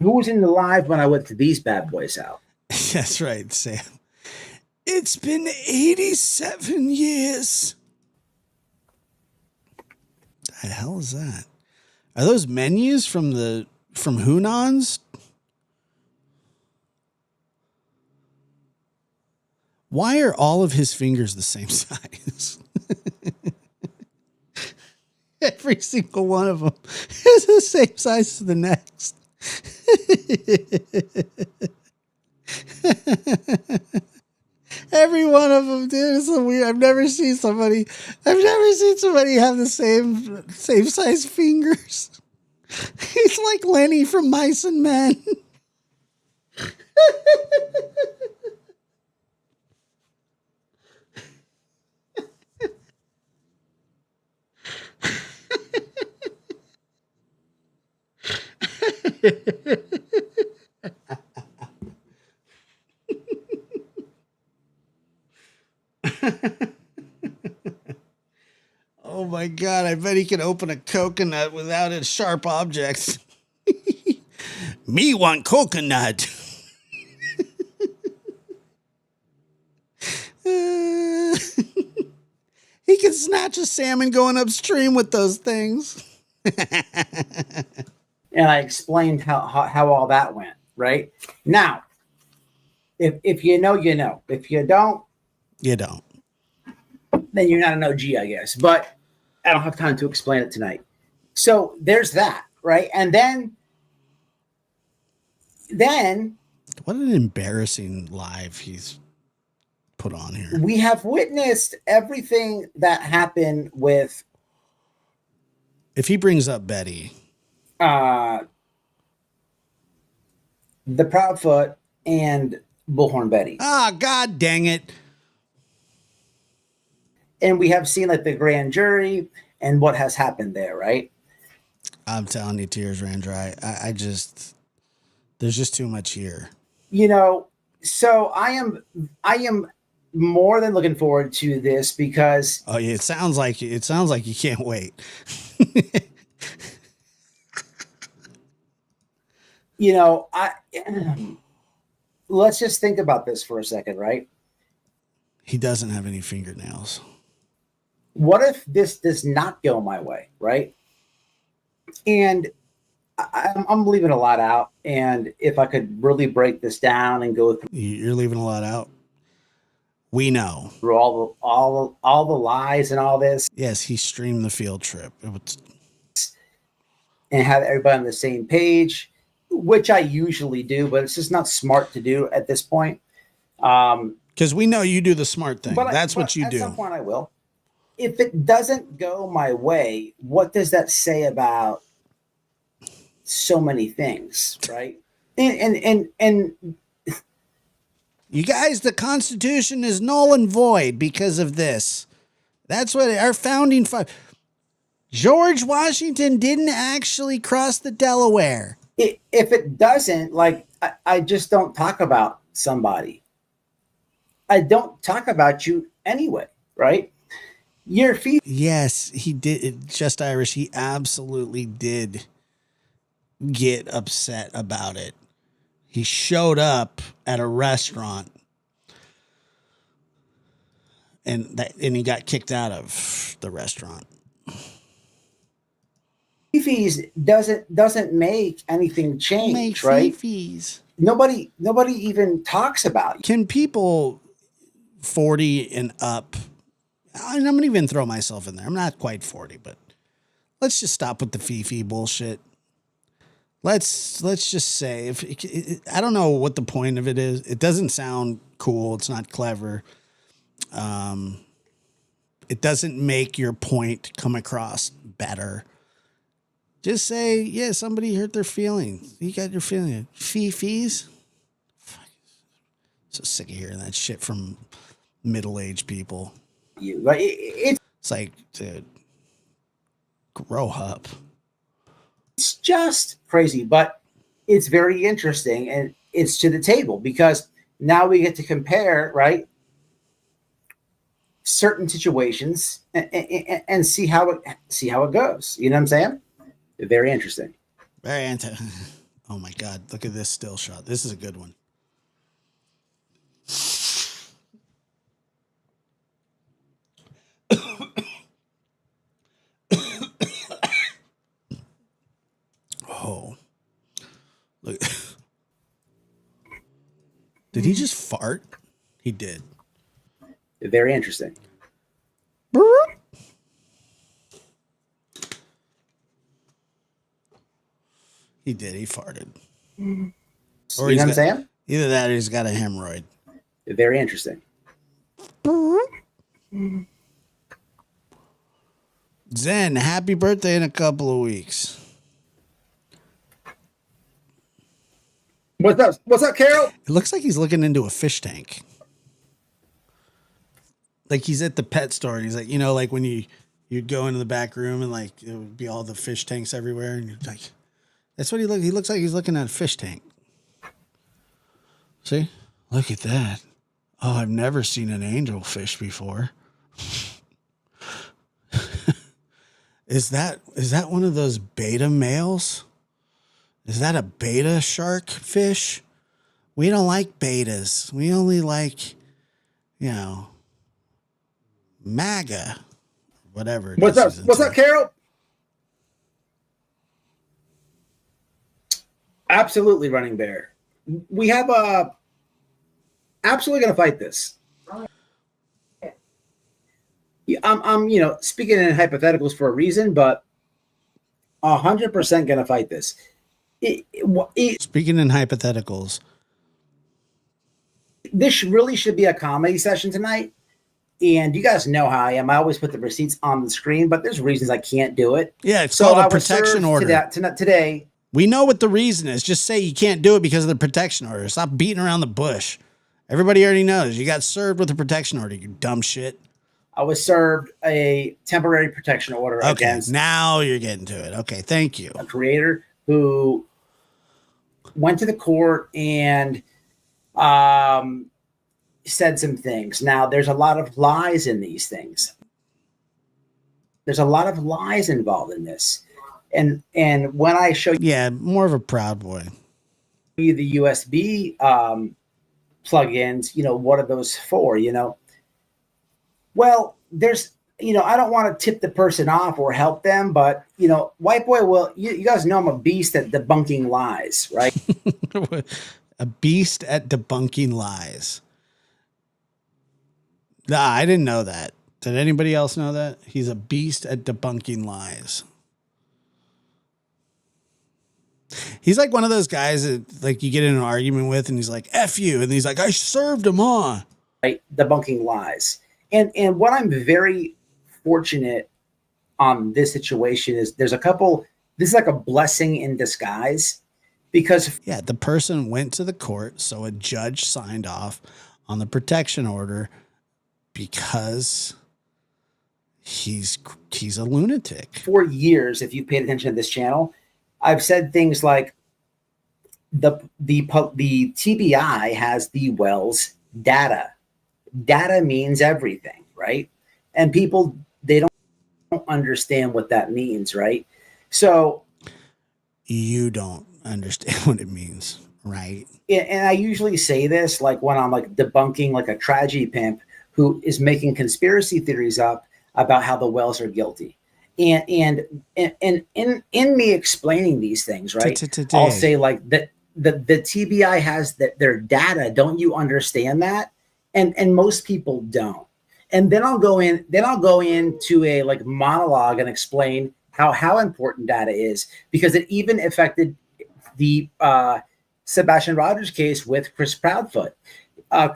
Who was in the live when I whipped these bad boys out? That's right, Sam. It's been 87 years. The hell is that? Are those menus from Hunan's? Why are all of his fingers the same size? Every single one of them is the same size as the next. Every one of them, dude. It's so weird. I've never seen somebody have the same size fingers. He's like Lenny from Mice and Men. Oh my God, I bet he can open a coconut without a sharp object. Me want coconut. He can snatch a salmon going upstream with those things. And I explained how all that went, right? Now, if you know, you know. If you don't, you don't. Then you're not an OG, I guess. But I don't have time to explain it tonight. So there's that, right? And then what an embarrassing live he's put on here. We have witnessed everything that happened with. If he brings up Betty, the Proudfoot and Bullhorn Betty. Ah, God dang it. And we have seen the grand jury and what has happened there, right? I'm telling you, tears ran dry. I just, there's just too much here. So I am more than looking forward to this because. Oh yeah, it sounds like you can't wait. You know, let's just think about this for a second, right? He doesn't have any fingernails. What if this does not go my way, right? And I'm leaving a lot out. And if I could really break this down and go You're leaving a lot out. We know. through all the lies and all this, Yes, he streamed the field trip. and have everybody on the same page, which I usually do, but it's just not smart to do at this point. Because we know you do the smart thing. That's what you do. At some point I will. If it doesn't go my way, what does that say about so many things, right? And you guys, the Constitution is null and void because of this. That's what our founding father, George Washington, didn't actually cross the Delaware. if it doesn't, like, I just don't talk about somebody. I don't talk about you anyway, right? Your feet. Yes, he did. Just Irish. He absolutely did get upset about it. He showed up at a restaurant and he got kicked out of the restaurant. Fees doesn't make anything change, right? Fees. Nobody even talks about you. Can people 40 and up, and I'm gonna even throw myself in there. I'm not quite 40, but let's just stop with the Fifi bullshit. Let's just say, if I don't know what the point of it is. It doesn't sound cool. It's not clever. It doesn't make your point come across better. Just say, yeah, somebody hurt their feelings. You got your feelings. Fifis. So sick of hearing that shit from middle-aged people. It's like, dude, grow up. It's just crazy, but it's very interesting, and it's to the table because now we get to compare, right, certain situations and see how it goes. You know what I'm saying? Very interesting. Oh my God! Look at this still shot. This is a good one. Oh, look! Did he just fart? He did. Very interesting. He did. He farted. Or you know what I'm saying? Either that or he's got a hemorrhoid. Very interesting. Zen, happy birthday in a couple of weeks. What's up? What's up, Carol? It looks like he's looking into a fish tank. Like he's at the pet store and he's like, you know, like when you'd go into the back room and like it would be all the fish tanks everywhere and you're like, that's what he looks. He looks like he's looking at a fish tank. See? Look at that. Oh, I've never seen an angelfish before. Is that one of those beta males? Is that a beta shark fish? We don't like betas. We only like, you know, MAGA, whatever. What's up? What's up, Carol? Absolutely, Running Bear. We have absolutely going to fight this. I'm you know, speaking in hypotheticals for a reason, but 100% going to fight this. Speaking in hypotheticals, this really should be a comedy session tonight. And you guys know how I am. I always put the receipts on the screen, but there's reasons I can't do it. Yeah, it's called a protection order. Today. We know what the reason is. Just say you can't do it because of the protection order. Stop beating around the bush. Everybody already knows. You got served with a protection order, you dumb shit. I was served a temporary protection order against. Now you're getting to it. Okay, thank you. A creator who went to the court and said some things. Now, there's a lot of lies in these things. There's a lot of lies involved in this. And when I show Yeah, more of a Proud Boy. you the USB plugins, what are those for? Well, there's, I don't want to tip the person off or help them, but White Boy will. You guys know I'm a beast at debunking lies, right? A beast at debunking lies. Nah, I didn't know that. Did anybody else know that? He's a beast at debunking lies. He's like one of those guys that like you get in an argument with and he's like, F you. And he's like, I served him on. Right? Debunking lies. And what I'm very fortunate on this situation is there's a couple, this is like a blessing in disguise because yeah, the person went to the court. So a judge signed off on the protection order because he's a lunatic. For years, if you paid attention to this channel, I've said things like the TBI has the Wells data. Data means everything, right? And people, they don't understand what that means, right? So you don't understand what it means, right? And I usually say this like when I'm like debunking like a tragedy pimp who is making conspiracy theories up about how the Wells are guilty. And in me explaining these things, right? I'll say like that the TBI has their data. Don't you understand that? And most people don't. And then I'll go into a like monologue and explain how important data is, because it even affected the Sebastian Rogers case with Chris Proudfoot.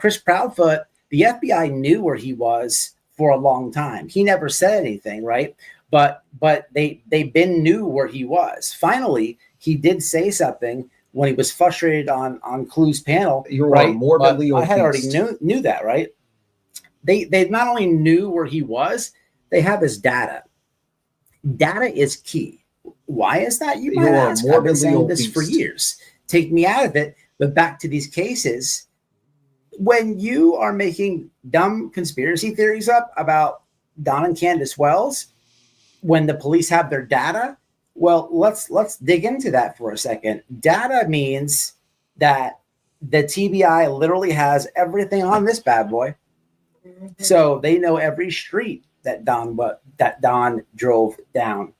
Chris Proudfoot, the FBI knew where he was for a long time. He never said anything, right? But they knew where he was. Finally, he did say something when he was frustrated on Clue's panel. You're right? morbidly obese. I had already knew that, right? They not only knew where he was, they have his data. Data is key. Why is that? You might ask. I've been saying this for years. Take me out of it, but back to these cases. When you are making dumb conspiracy theories up about Don and Candace Wells, when the police have their data, well, let's dig into that for a second. Data means that the TBI literally has everything on this bad boy. So they know every street that Don drove down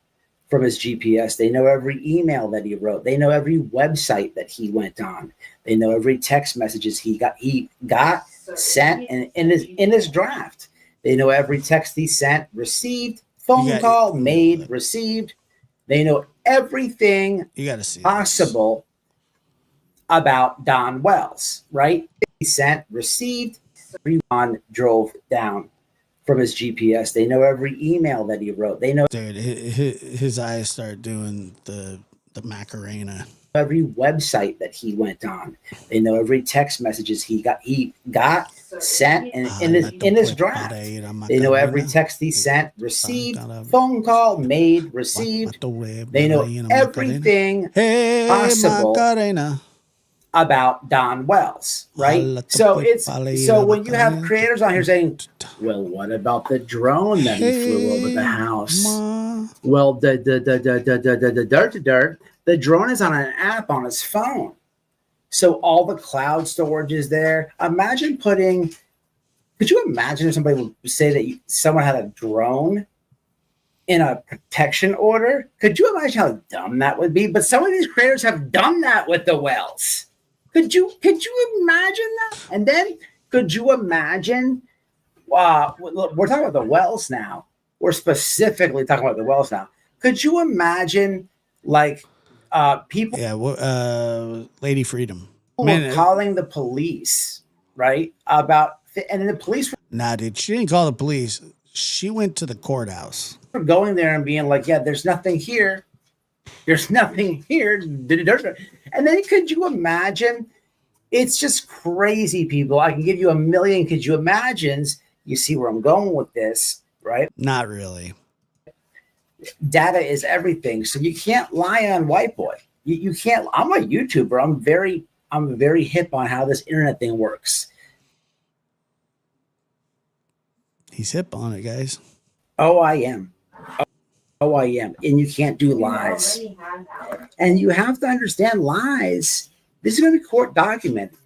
from his GPS. They know every email that he wrote. They know every website that he went on. They know every text messages he got sent and in his draft. They know every text he sent, received, phone call made, received. They know everything possible about Don Wells, right? He sent, received, everyone drove down from his GPS. They know every email that he wrote. They know, dude, his eyes start doing the Macarena. Every website that he went on. They know every text messages he got sent and in his draft. They know every text he sent, received, phone call made, received. They know everything possible about Don Wells, right? So when you have creators on here saying, well, what about the drone that he flew over the house? Well, the drone is on an app on his phone. So all the cloud storage is there. Could you imagine if somebody would say that someone had a drone in a protection order? Could you imagine how dumb that would be? But some of these creators have done that with the Wells. Could you imagine that? And then could you imagine, we're talking about the Wells now. We're specifically talking about the Wells now. Could you imagine like people? Yeah, Lady Freedom. Calling the police, right? And then the police. Nah, dude, she didn't call the police. She went to the courthouse. Going there and being like, yeah, there's nothing here. There's nothing here. And then could you imagine? It's just crazy, people. I can give you a million. Could you imagine? You see where I'm going with this, right? Not really. Data is everything. So you can't lie on White Boy. You can't. I'm a YouTuber. I'm very hip on how this internet thing works. He's hip on it, guys. Oh, I am. I am, and you can't do lies. And you have to understand lies. This is going to be court documented.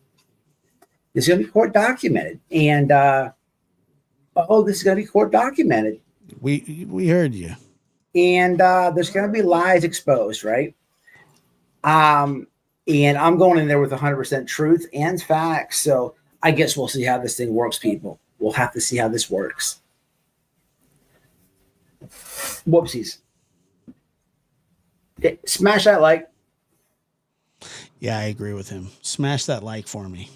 This is going to be court documented, and this is going to be court documented. We heard you. And there's going to be lies exposed, right? And I'm going in there with 100% truth and facts. So I guess we'll see how this thing works, people. We'll have to see how this works. Whoopsies. Okay, smash that like. Yeah, I agree with him. Smash that like for me.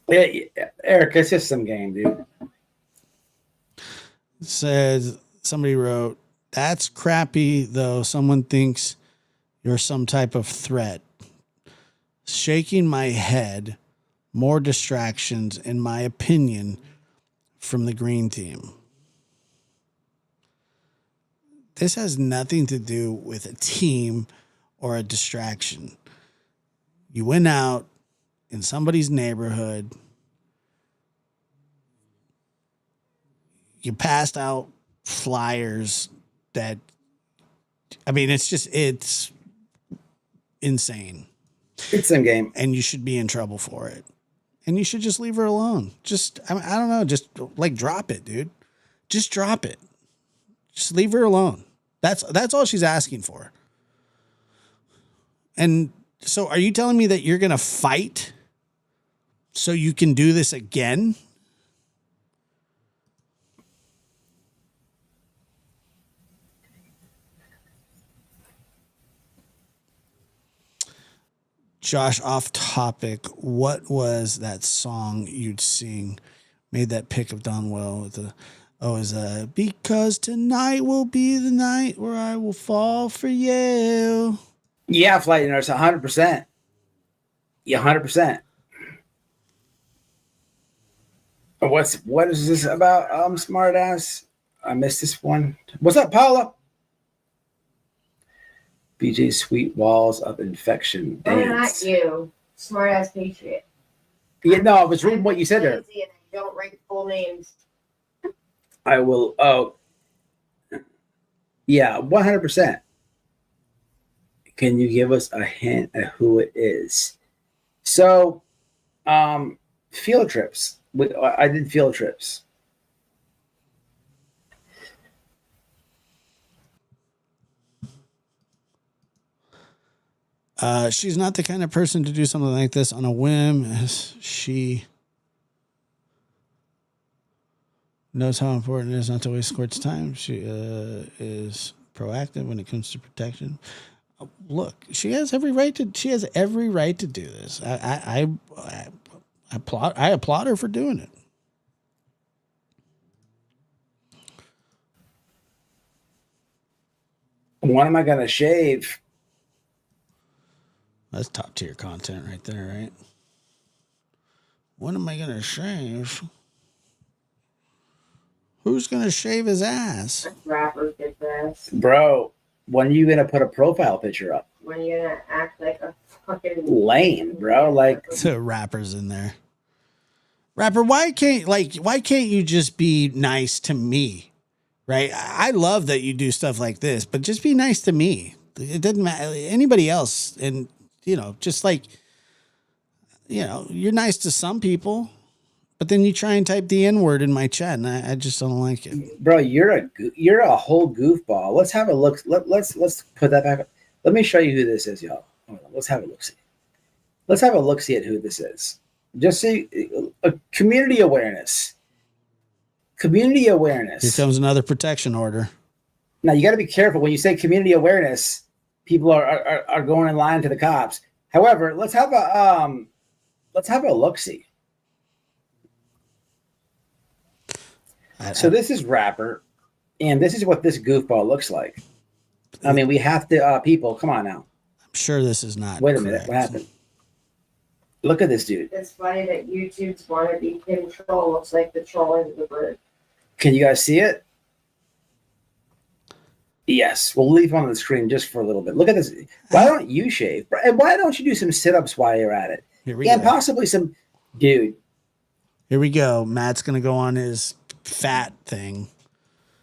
Yeah, Eric, it's just some game, dude. It says, somebody wrote, that's crappy, though. Someone thinks you're some type of threat. Shaking my head. More distractions, in my opinion, from the green team. This has nothing to do with a team or a distraction. You went out in somebody's neighborhood. You passed out flyers that, I mean, it's insane. It's some game. And you should be in trouble for it. And you should just leave her alone. Just, I don't know, just like drop it, dude. Just drop it. Just leave her alone. That's all she's asking for. And so are you telling me that you're going to fight so you can do this again? Josh, off topic, what was that song you'd sing? Made that pick of Donwell with the, because tonight will be the night where I will fall for you. Yeah, Flight Nurse, 100%. Yeah, 100%. What is this about? Smart ass. I missed this one. What's up, Paula? BJ's sweet walls of infection. Why not you, smart ass patriot? Yeah, no, I was reading what you said there. And I don't write full names. I will. Oh, yeah, 100%. Can you give us a hint at who it is? So, field trips. I did field trips. She's not the kind of person to do something like this on a whim, as she knows how important it is not to waste court's time. She is proactive when it comes to protection. Look, she has every right to. She has every right to do this. I applaud her for doing it. When am I gonna shave? That's top tier content right there, right? When am I gonna shave? Who's gonna shave his ass? Rappers get this. Bro, when are you gonna put a profile picture up? When are you gonna act like a fucking lame, bro? Like the rappers in there. Rapper, why can't you just be nice to me? Right? I love that you do stuff like this, but just be nice to me. It doesn't matter anybody else. And just like, you're nice to some people, but then you try and type the N-word in my chat, and I just don't like it. Bro, you're a whole goofball. Let's have a look. Let's put that back up. Let me show you who this is, y'all. Hold on, let's have a look-see. Let's have a look-see at who this is. Just see community awareness. Community awareness. Here comes another protection order. Now you got to be careful when you say community awareness. People are going in line to the cops. However, let's have a look-see. So this is Rapper, and this is what this goofball looks like. I mean, we have to people. Come on now. I'm sure this is not. Wait a minute. What happened? Look at this dude. It's funny that YouTube's want to be control looks like the trolling of the bird. Can you guys see it? Yes, we'll leave on the screen just for a little bit. Look at this. Why don't you shave? And why don't you do some sit-ups while you're at it? Here we go. Possibly some, dude. Here we go. Matt's going to go on his fat thing.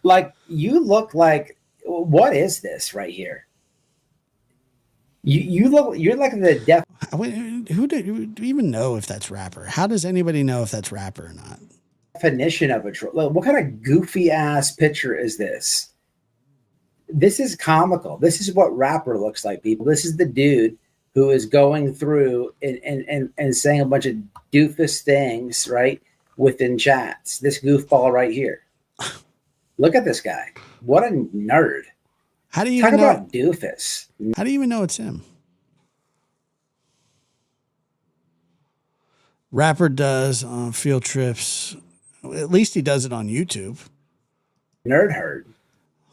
Like you look like, what is this right here? You're like the Who do you even know if that's rapper? How does anybody know if that's rapper or not? definition of a troll. Like, what kind of goofy ass picture is this? This is comical. This is what rapper looks like, people. This is the dude who is going through and saying a bunch of doofus things, right? Within chats. This goofball right here. Look at this guy. What a nerd. How do you Talk even know? about doofus. How do you even know it's him? Rapper does on field trips. At least he does it on YouTube. Nerd herd.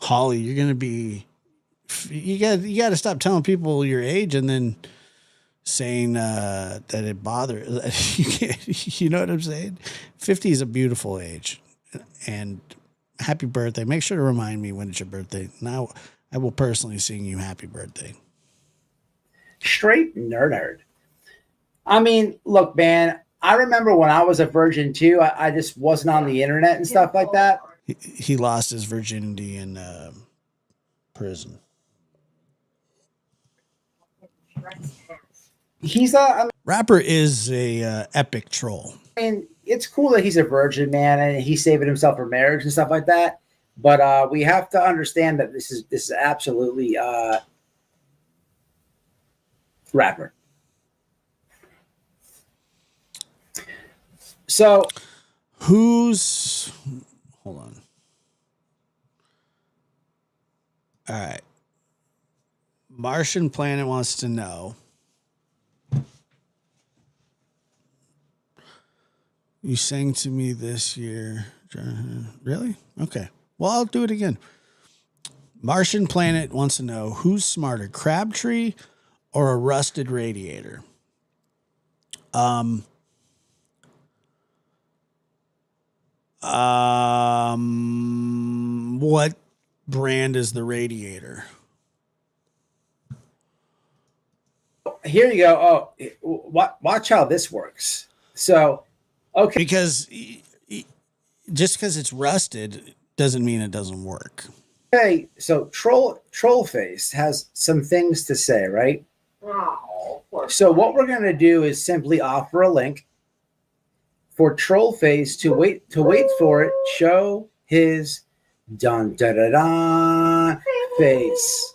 Holly, you're gonna be. You got to stop telling people your age and then saying that it bothers. You can't. You know what I'm saying? 50 is a beautiful age, and happy birthday. Make sure to remind me when it's your birthday. Now, I will personally sing you happy birthday. Straight nerd herd. I mean, look, man, I remember when I was a virgin too. I just wasn't on the internet and stuff like that. He lost his virginity in prison. He's a. Rapper is a epic troll. I mean, it's cool that he's a virgin, man, and he's saving himself for marriage and stuff like that. But we have to understand that this is absolutely rapper. So, hold on. All right. Martian Planet wants to know. You sang to me this year. Really? Okay. Well, I'll do it again. Martian Planet wants to know who's smarter, Crabtree or a rusted radiator? What brand is the radiator? here you go. Oh, watch how this works. So, okay. Because just because it's rusted doesn't mean it doesn't work. Okay, so troll face has some things to say, right? Oh, so what we're going to do is simply offer a link for Trollface to wait for it. Show his dun da da da face.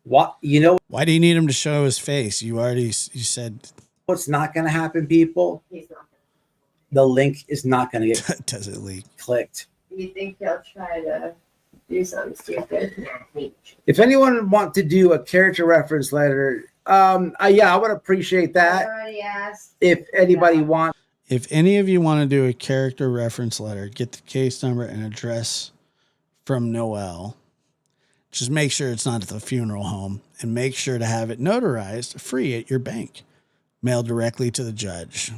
What you know? Why do you need him to show his face? You said what's not going to happen, people. He's not. The link is not going to get does it leak? Clicked. You think he'll try to do something stupid? If anyone want to do a character reference letter, I would appreciate that. I already asked. If anybody wants. If any of you want to do a character reference letter, get the case number and address from Noel. Just make sure it's not at the funeral home and make sure to have it notarized free at your bank. Mailed directly to the judge.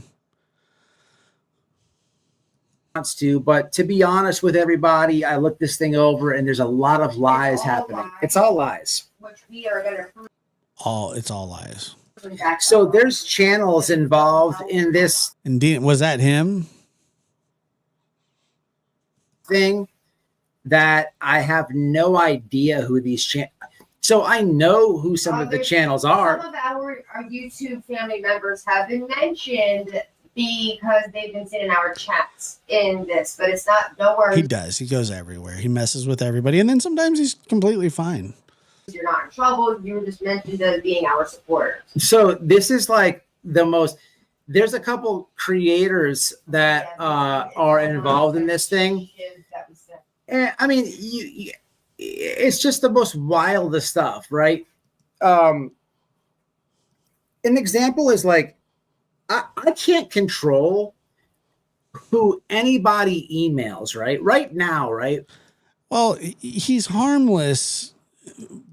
Wants to, but to be honest with everybody, I looked this thing over and there's a lot of lies happening. Lies. It's all lies. Which we are going to prove. It's all lies. So there's channels involved in this Indeed, was that him? thing that I have no idea who these channels. So I know who some of the channels are. Some of our YouTube family members have been mentioned because they've been sitting in our chats in this, but it's not nowhere. He does. He goes everywhere. He messes with everybody, and then sometimes he's completely fine. You're not in trouble. You were just mentioned as being our supporters. So this is like the most. There's a couple creators that are involved in this thing, and I mean, it's just the most wildest stuff, right? An example is like, I can't control who anybody emails, right? Right now, right? Well, he's harmless,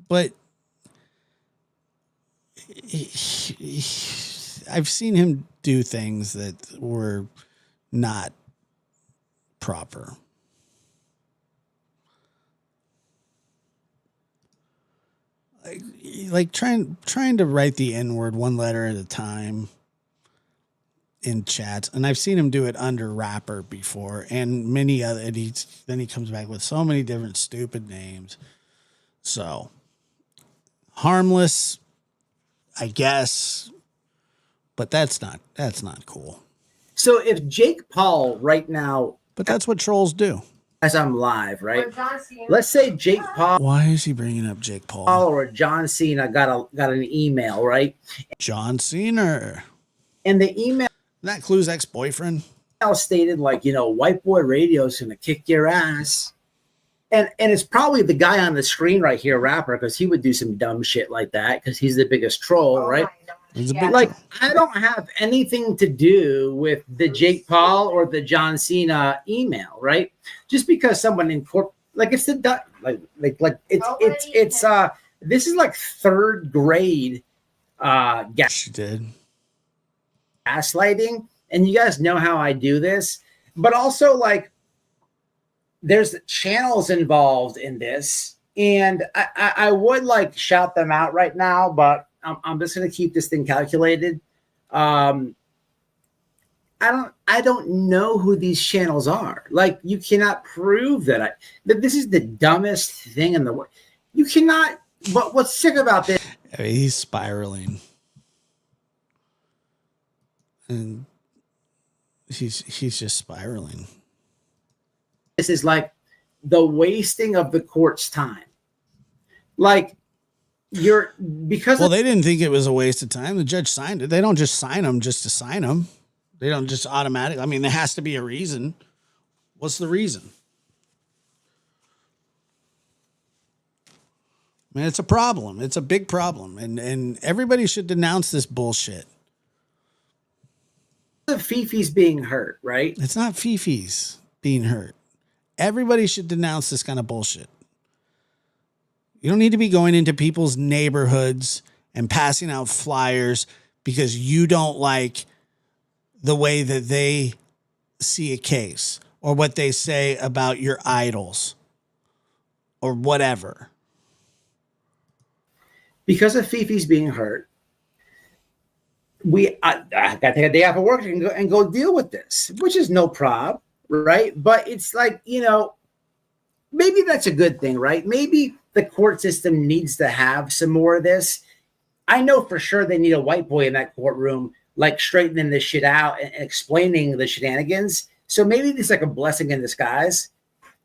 but I've seen him do things that were not proper. Like trying to write the N-word one letter at a time. in chats, and I've seen him do it under Rapper before, and many other. And then he comes back with so many different stupid names. So harmless, I guess, but that's not cool. So if Jake Paul right now, But that's what trolls do. as I'm live, right? Or John Cena. Let's say Jake Paul Why is he bringing up Jake Paul? or John Cena got an email, right? John Cena. And the email That Clue's ex-boyfriend. stated like, white boy radio is gonna kick your ass. And it's probably the guy on the screen right here, Rapper, because he would do some dumb shit like that because he's the biggest troll, Oh right? my God. He's a Yeah. big Like, troll. I don't have anything to do with the Jake Paul or the John Cena email, right? Just because someone like it's the like it's this is like third grade She did. gaslighting, and you guys know how I do this, but also like there's channels involved in this, and I would like shout them out right now, but I'm just going to keep this thing calculated. I don't know who these channels are. Like, you cannot prove that this is the dumbest thing in the world. You cannot. But what's sick about this? I mean, he's spiraling, and he's just spiraling. This is like the wasting of the court's time. Like, Well, they didn't think it was a waste of time. The judge signed it. They don't just sign them just to sign them. They don't just automatically. I mean, there has to be a reason. What's the reason? I mean, it's a problem. It's a big problem, and everybody should denounce this bullshit. Fifi's being hurt, right? It's not Fifi's being hurt. Everybody should denounce this kind of bullshit. You don't need to be going into people's neighborhoods and passing out flyers because you don't like the way that they see a case or what they say about your idols or whatever. Because of Fifi's being hurt, I got to take a day off of work and go deal with this, which is no problem, right? But it's like, maybe that's a good thing, right? Maybe the court system needs to have some more of this. I know for sure they need a white boy in that courtroom, like straightening this shit out and explaining the shenanigans. So maybe this is like a blessing in disguise.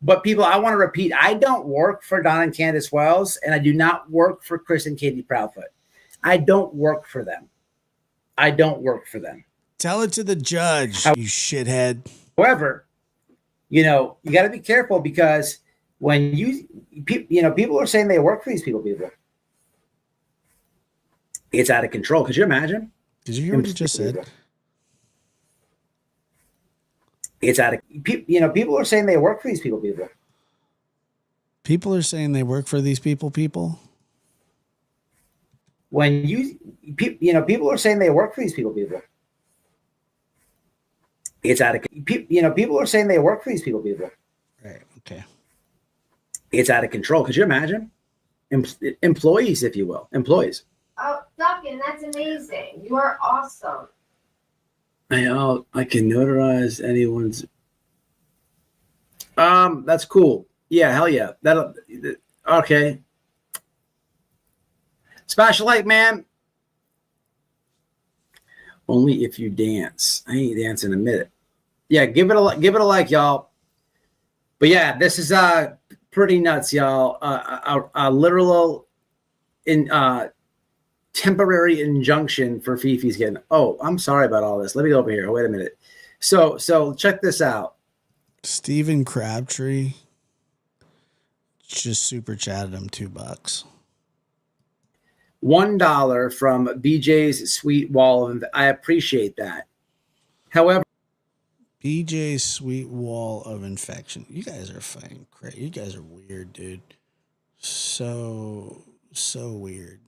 But people, I want to repeat, I don't work for Don and Candace Wells, and I do not work for Chris and Katie Proudfoot. I don't work for them. Tell it to the judge, you shithead. However, you got to be careful because when people are saying they work for these people, it's out of control. Could you imagine? Did you hear what you just said? It's out of people are saying they work for these people. People are saying they work for these people. When people are saying they work for these people. It's out of people are saying they work for these people. Right. Okay. It's out of control. Could you imagine? Employees, if you will, employees. Oh, Duncan, that's amazing. You are awesome. I can notarize anyone's. That's cool. Yeah, hell yeah. Okay. Special light, man. Only if you dance. I ain't dancing a minute. Yeah, give it a like, y'all. But yeah, this is pretty nuts, y'all. A literal temporary injunction for Fifi's getting. Oh, I'm sorry about all this. Let me go over here. Wait a minute. So check this out. Stephen Crabtree just super chatted him $2. $1 from BJ's Sweet Wall of. I appreciate that. However, BJ's Sweet Wall of Infection. You guys are fucking crazy. You guys are weird, dude. So weird.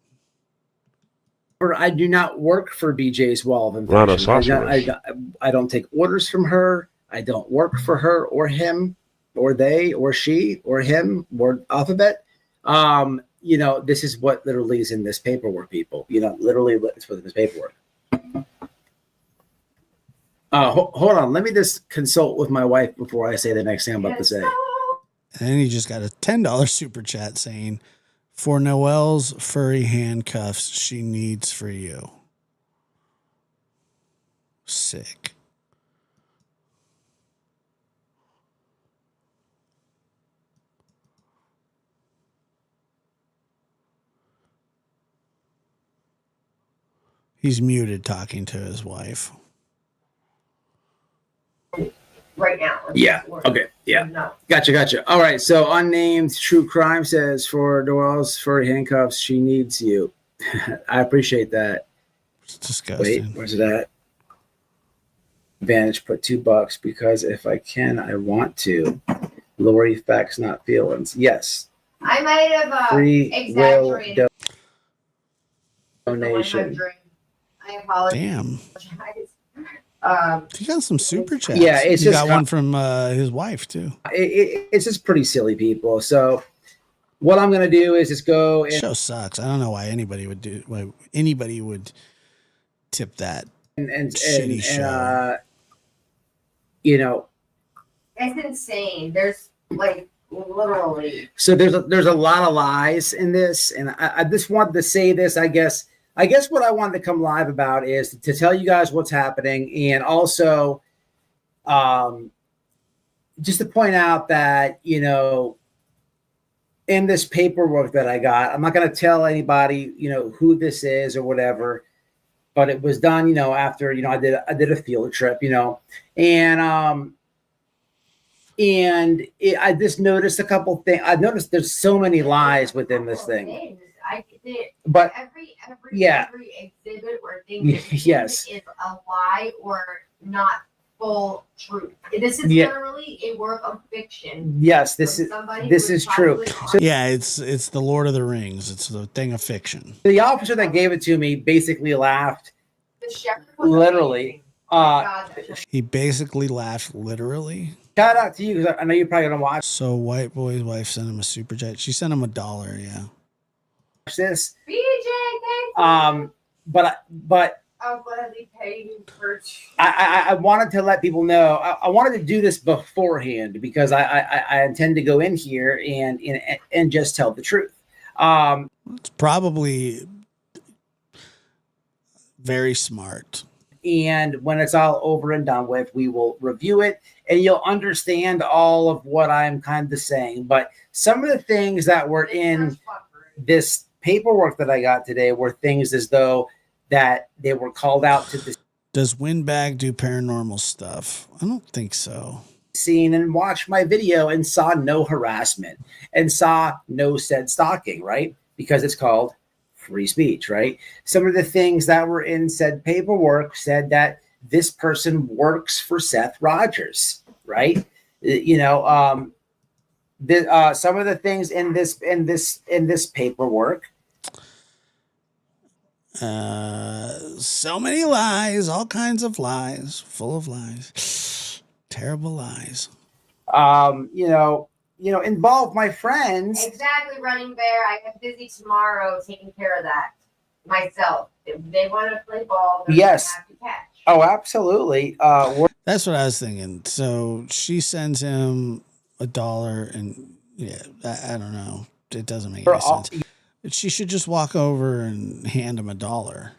I do not work for BJ's Wall of Infection. I don't take orders from her. I don't work for her or him or they or she or him or Alphabet. This is what literally is in this paperwork, people. Literally what's in this paperwork. Hold on. Let me just consult with my wife before I say the next thing I'm about to say. And then he just got a $10 super chat saying, for Noelle's furry handcuffs she needs for you. Sick. He's muted talking to his wife. Right now. Yeah. Okay. Yeah. No. Gotcha. All right. So unnamed true crime says for Noelle's furry handcuffs, she needs you. I appreciate that. It's disgusting. Wait, where's it at? Vantage put $2 because if I can, I want to. Lori, facts, not feelings. Yes. I might have Free will exaggerated. Donation. 100. I apologize. Damn. He got some super chats. Yeah, it's he just got one from his wife too. It's just pretty silly, people. So what I'm gonna do is just go and Show sucks. I don't know why anybody would tip that shitty show. You know, It's insane. There's like literally. so there's a lot of lies in this, and I just wanted to say this. I guess what I wanted to come live about is to tell you guys what's happening, and also, just to point out that in this paperwork that I got, I'm not going to tell anybody who this is or whatever, but it was done after I did a field trip, and I just noticed a couple things. I noticed there's so many lies within this thing. But every exhibit or thing yes, is a lie or not full truth. This is literally a work of fiction. Yes, this is true. So, yeah, it's the Lord of the Rings. It's the thing of fiction. The officer that gave it to me basically laughed. The shepherd was literally. He basically laughed literally. Shout out to you because I know you're probably gonna watch. So White Boy's wife sent him a super chat. She sent him $1. Yeah. This. BJ, but I'll gladly pay you for. I wanted to let people know. I wanted to do this beforehand because I intend to go in here and just tell the truth. It's probably very smart. And when it's all over and done with, we will review it and you'll understand all of what I'm kind of saying. But some of the things that were in this paperwork that I got today were things as though that they were called out to the Does Windbag do paranormal stuff? I don't think so. Scene and watched my video and saw no harassment and saw no said stalking, right? Because it's called free speech, right? Some of the things that were in said paperwork said that this person works for Seth Rogers, right? Some of the things in this paperwork. So many lies, all kinds of lies, full of lies, terrible lies. Involve my friends. Exactly, Running Bear. I am busy tomorrow taking care of that myself. If they want to play ball, they're yes. gonna have to catch. Oh, absolutely. That's what I was thinking. So she sends him $1, and I don't know. It doesn't make any sense. She should just walk over and hand him $1.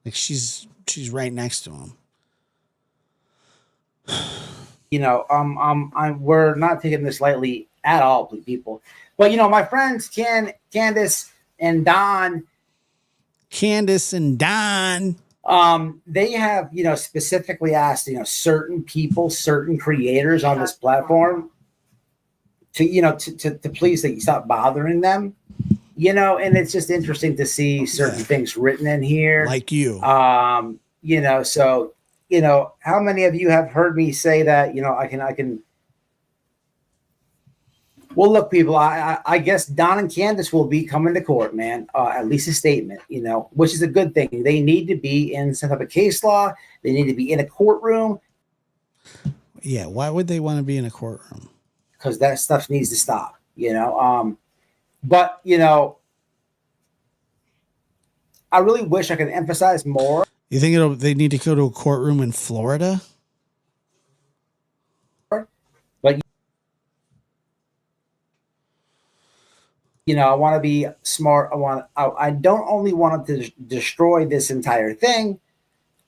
Like she's right next to him. We're not taking this lightly at all, people. But my friends Candace and Don. They have specifically asked certain people, certain creators on this platform to please stop bothering them. And it's just interesting to see certain things written in here. Like you. So how many of you have heard me say that, I can. Well, look, people, I guess Don and Candace will be coming to court, man. At least a statement, which is a good thing. They need to be in some type of case law. They need to be in a courtroom. Yeah. Why would they want to be in a courtroom? Because that stuff needs to stop, But, I really wish I could emphasize more. You think they need to go to a courtroom in Florida? But I want to be smart. I don't only want to destroy this entire thing.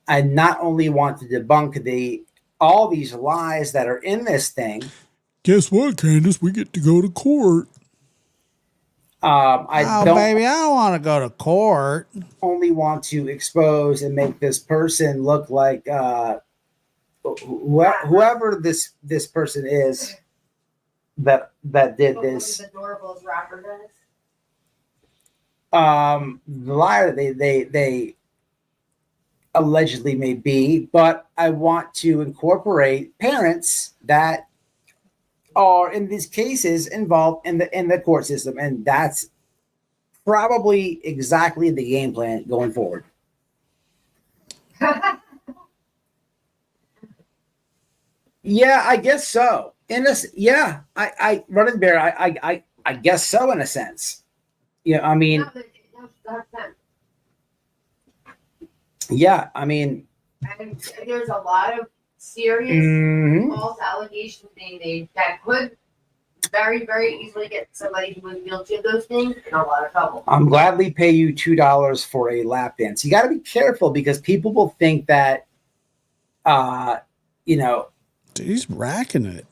I not only want to debunk all these lies that are in this thing. Guess what, Candace? We get to go to court. I don't want to go to court. Only want to expose and make this person look like whoever this person is that did this. The Doorables rapper does. The liar they allegedly may be, but I want to incorporate parents that are in these cases involved in the court system, and that's probably exactly the game plan going forward. Yeah, I guess so. I Running Bear, I guess so in a sense. Yeah, I mean, yeah, I mean, and there's a lot of serious false allegations being made that could very, very easily get somebody who was guilty of those things in a lot of trouble. I'm gladly pay you $2 for a lap dance. You got to be careful because people will think that, Dude, he's racking it.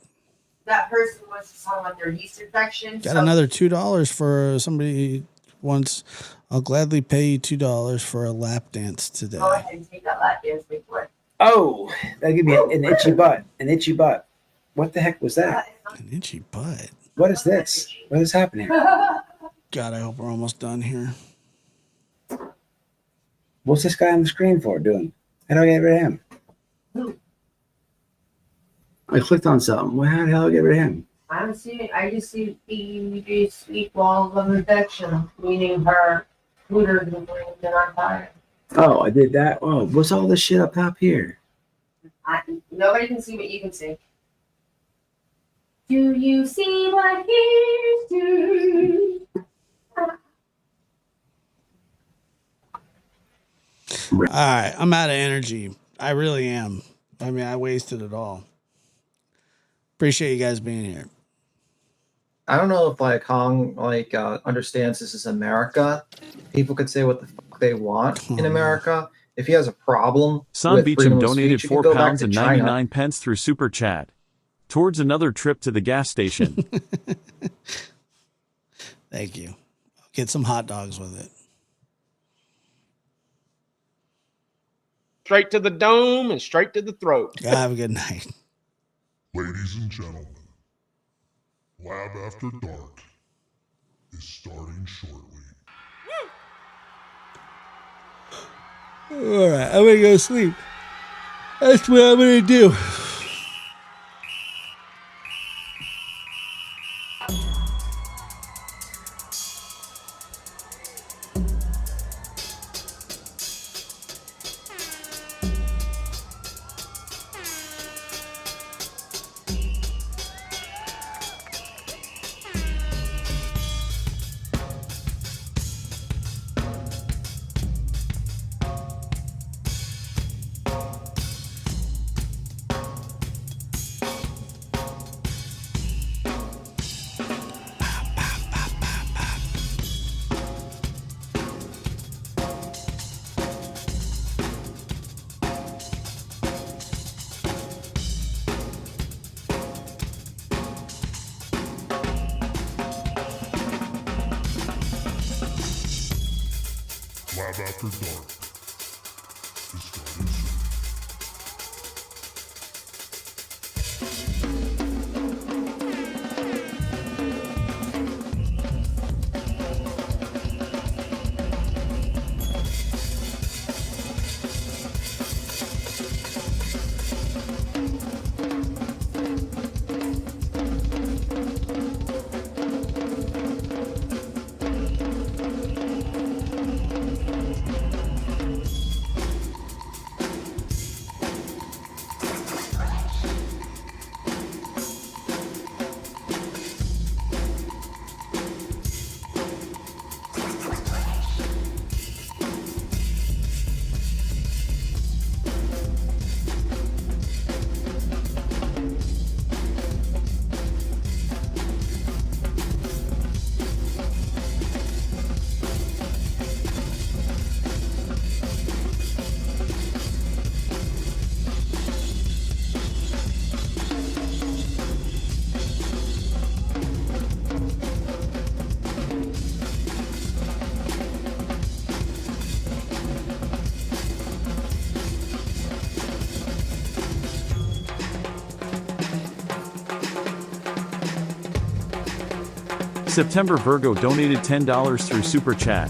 That person wants to talk about their yeast infection. Got another $2 for somebody once. I'll gladly pay you $2 for a lap dance today. Go ahead and take that lap dance before. Oh, that give me an itchy butt. An itchy butt. What the heck was that? An itchy butt. What is this? What is happening? God, I hope we're almost done here. What's this guy on the screen for doing? How do I get rid of him? I clicked on something. Well, how the hell do I get rid of him? I just see the sweet walls of infection, meaning her hooters and things that on fire. Oh, I did that. Oh, what's all this shit up top here? Nobody can see what you can see. Do you see what here's do? All right, I'm out of energy. I really am. I mean, I wasted it all. Appreciate you guys being here. I don't know if Hong understands this is America. People could say what the fuck they want in America. If he has a problem, Son Beecham donated speech, £4.99 through Super Chat towards another trip to the gas station. Thank you. I'll get some hot dogs with it. Straight to the dome and straight to the throat. Have a good night. Ladies and gentlemen, Lab After Dark is starting shortly. All right, I'm going to go sleep. That's what I'm going to do. Lab After Dark is starting soon. September Virgo donated $10 through Super Chat.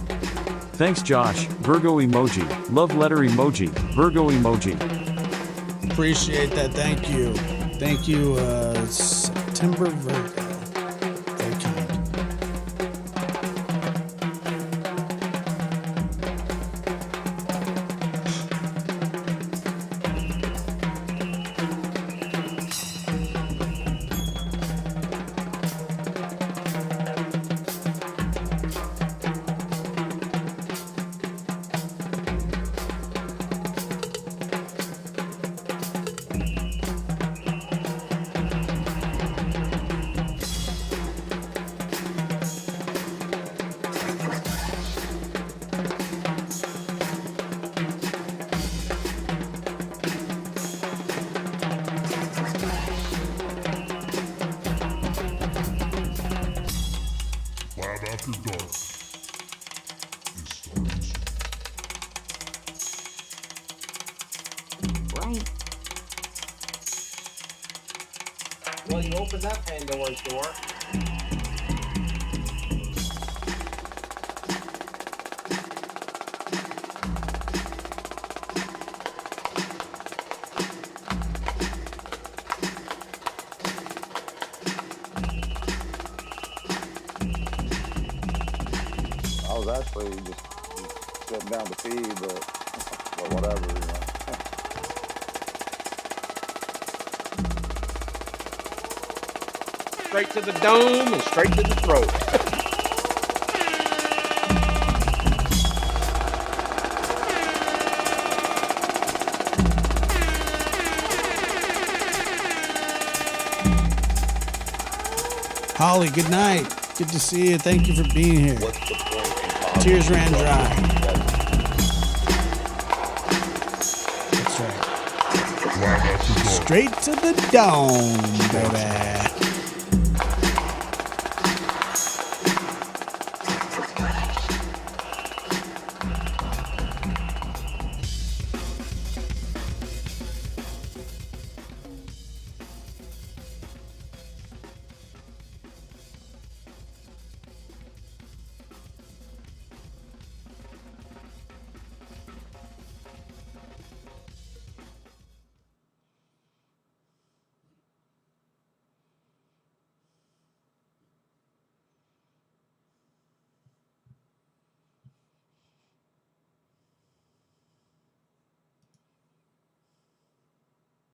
Thanks Josh, Virgo emoji, love letter emoji, Virgo emoji. Appreciate that. Thank you. Thank you, September Virgo. Very kind. Lab After Dark is starting soon. Well, you opened that Pandora's door. I was actually just sitting down to pee, but whatever, you know. Straight to the dome and straight to the throat. Holly, good night. Good to see you. Thank you for being here. What's the point in causing Tears ran trouble? dry. That's right. Lab After Dark. Straight to the dome, baby.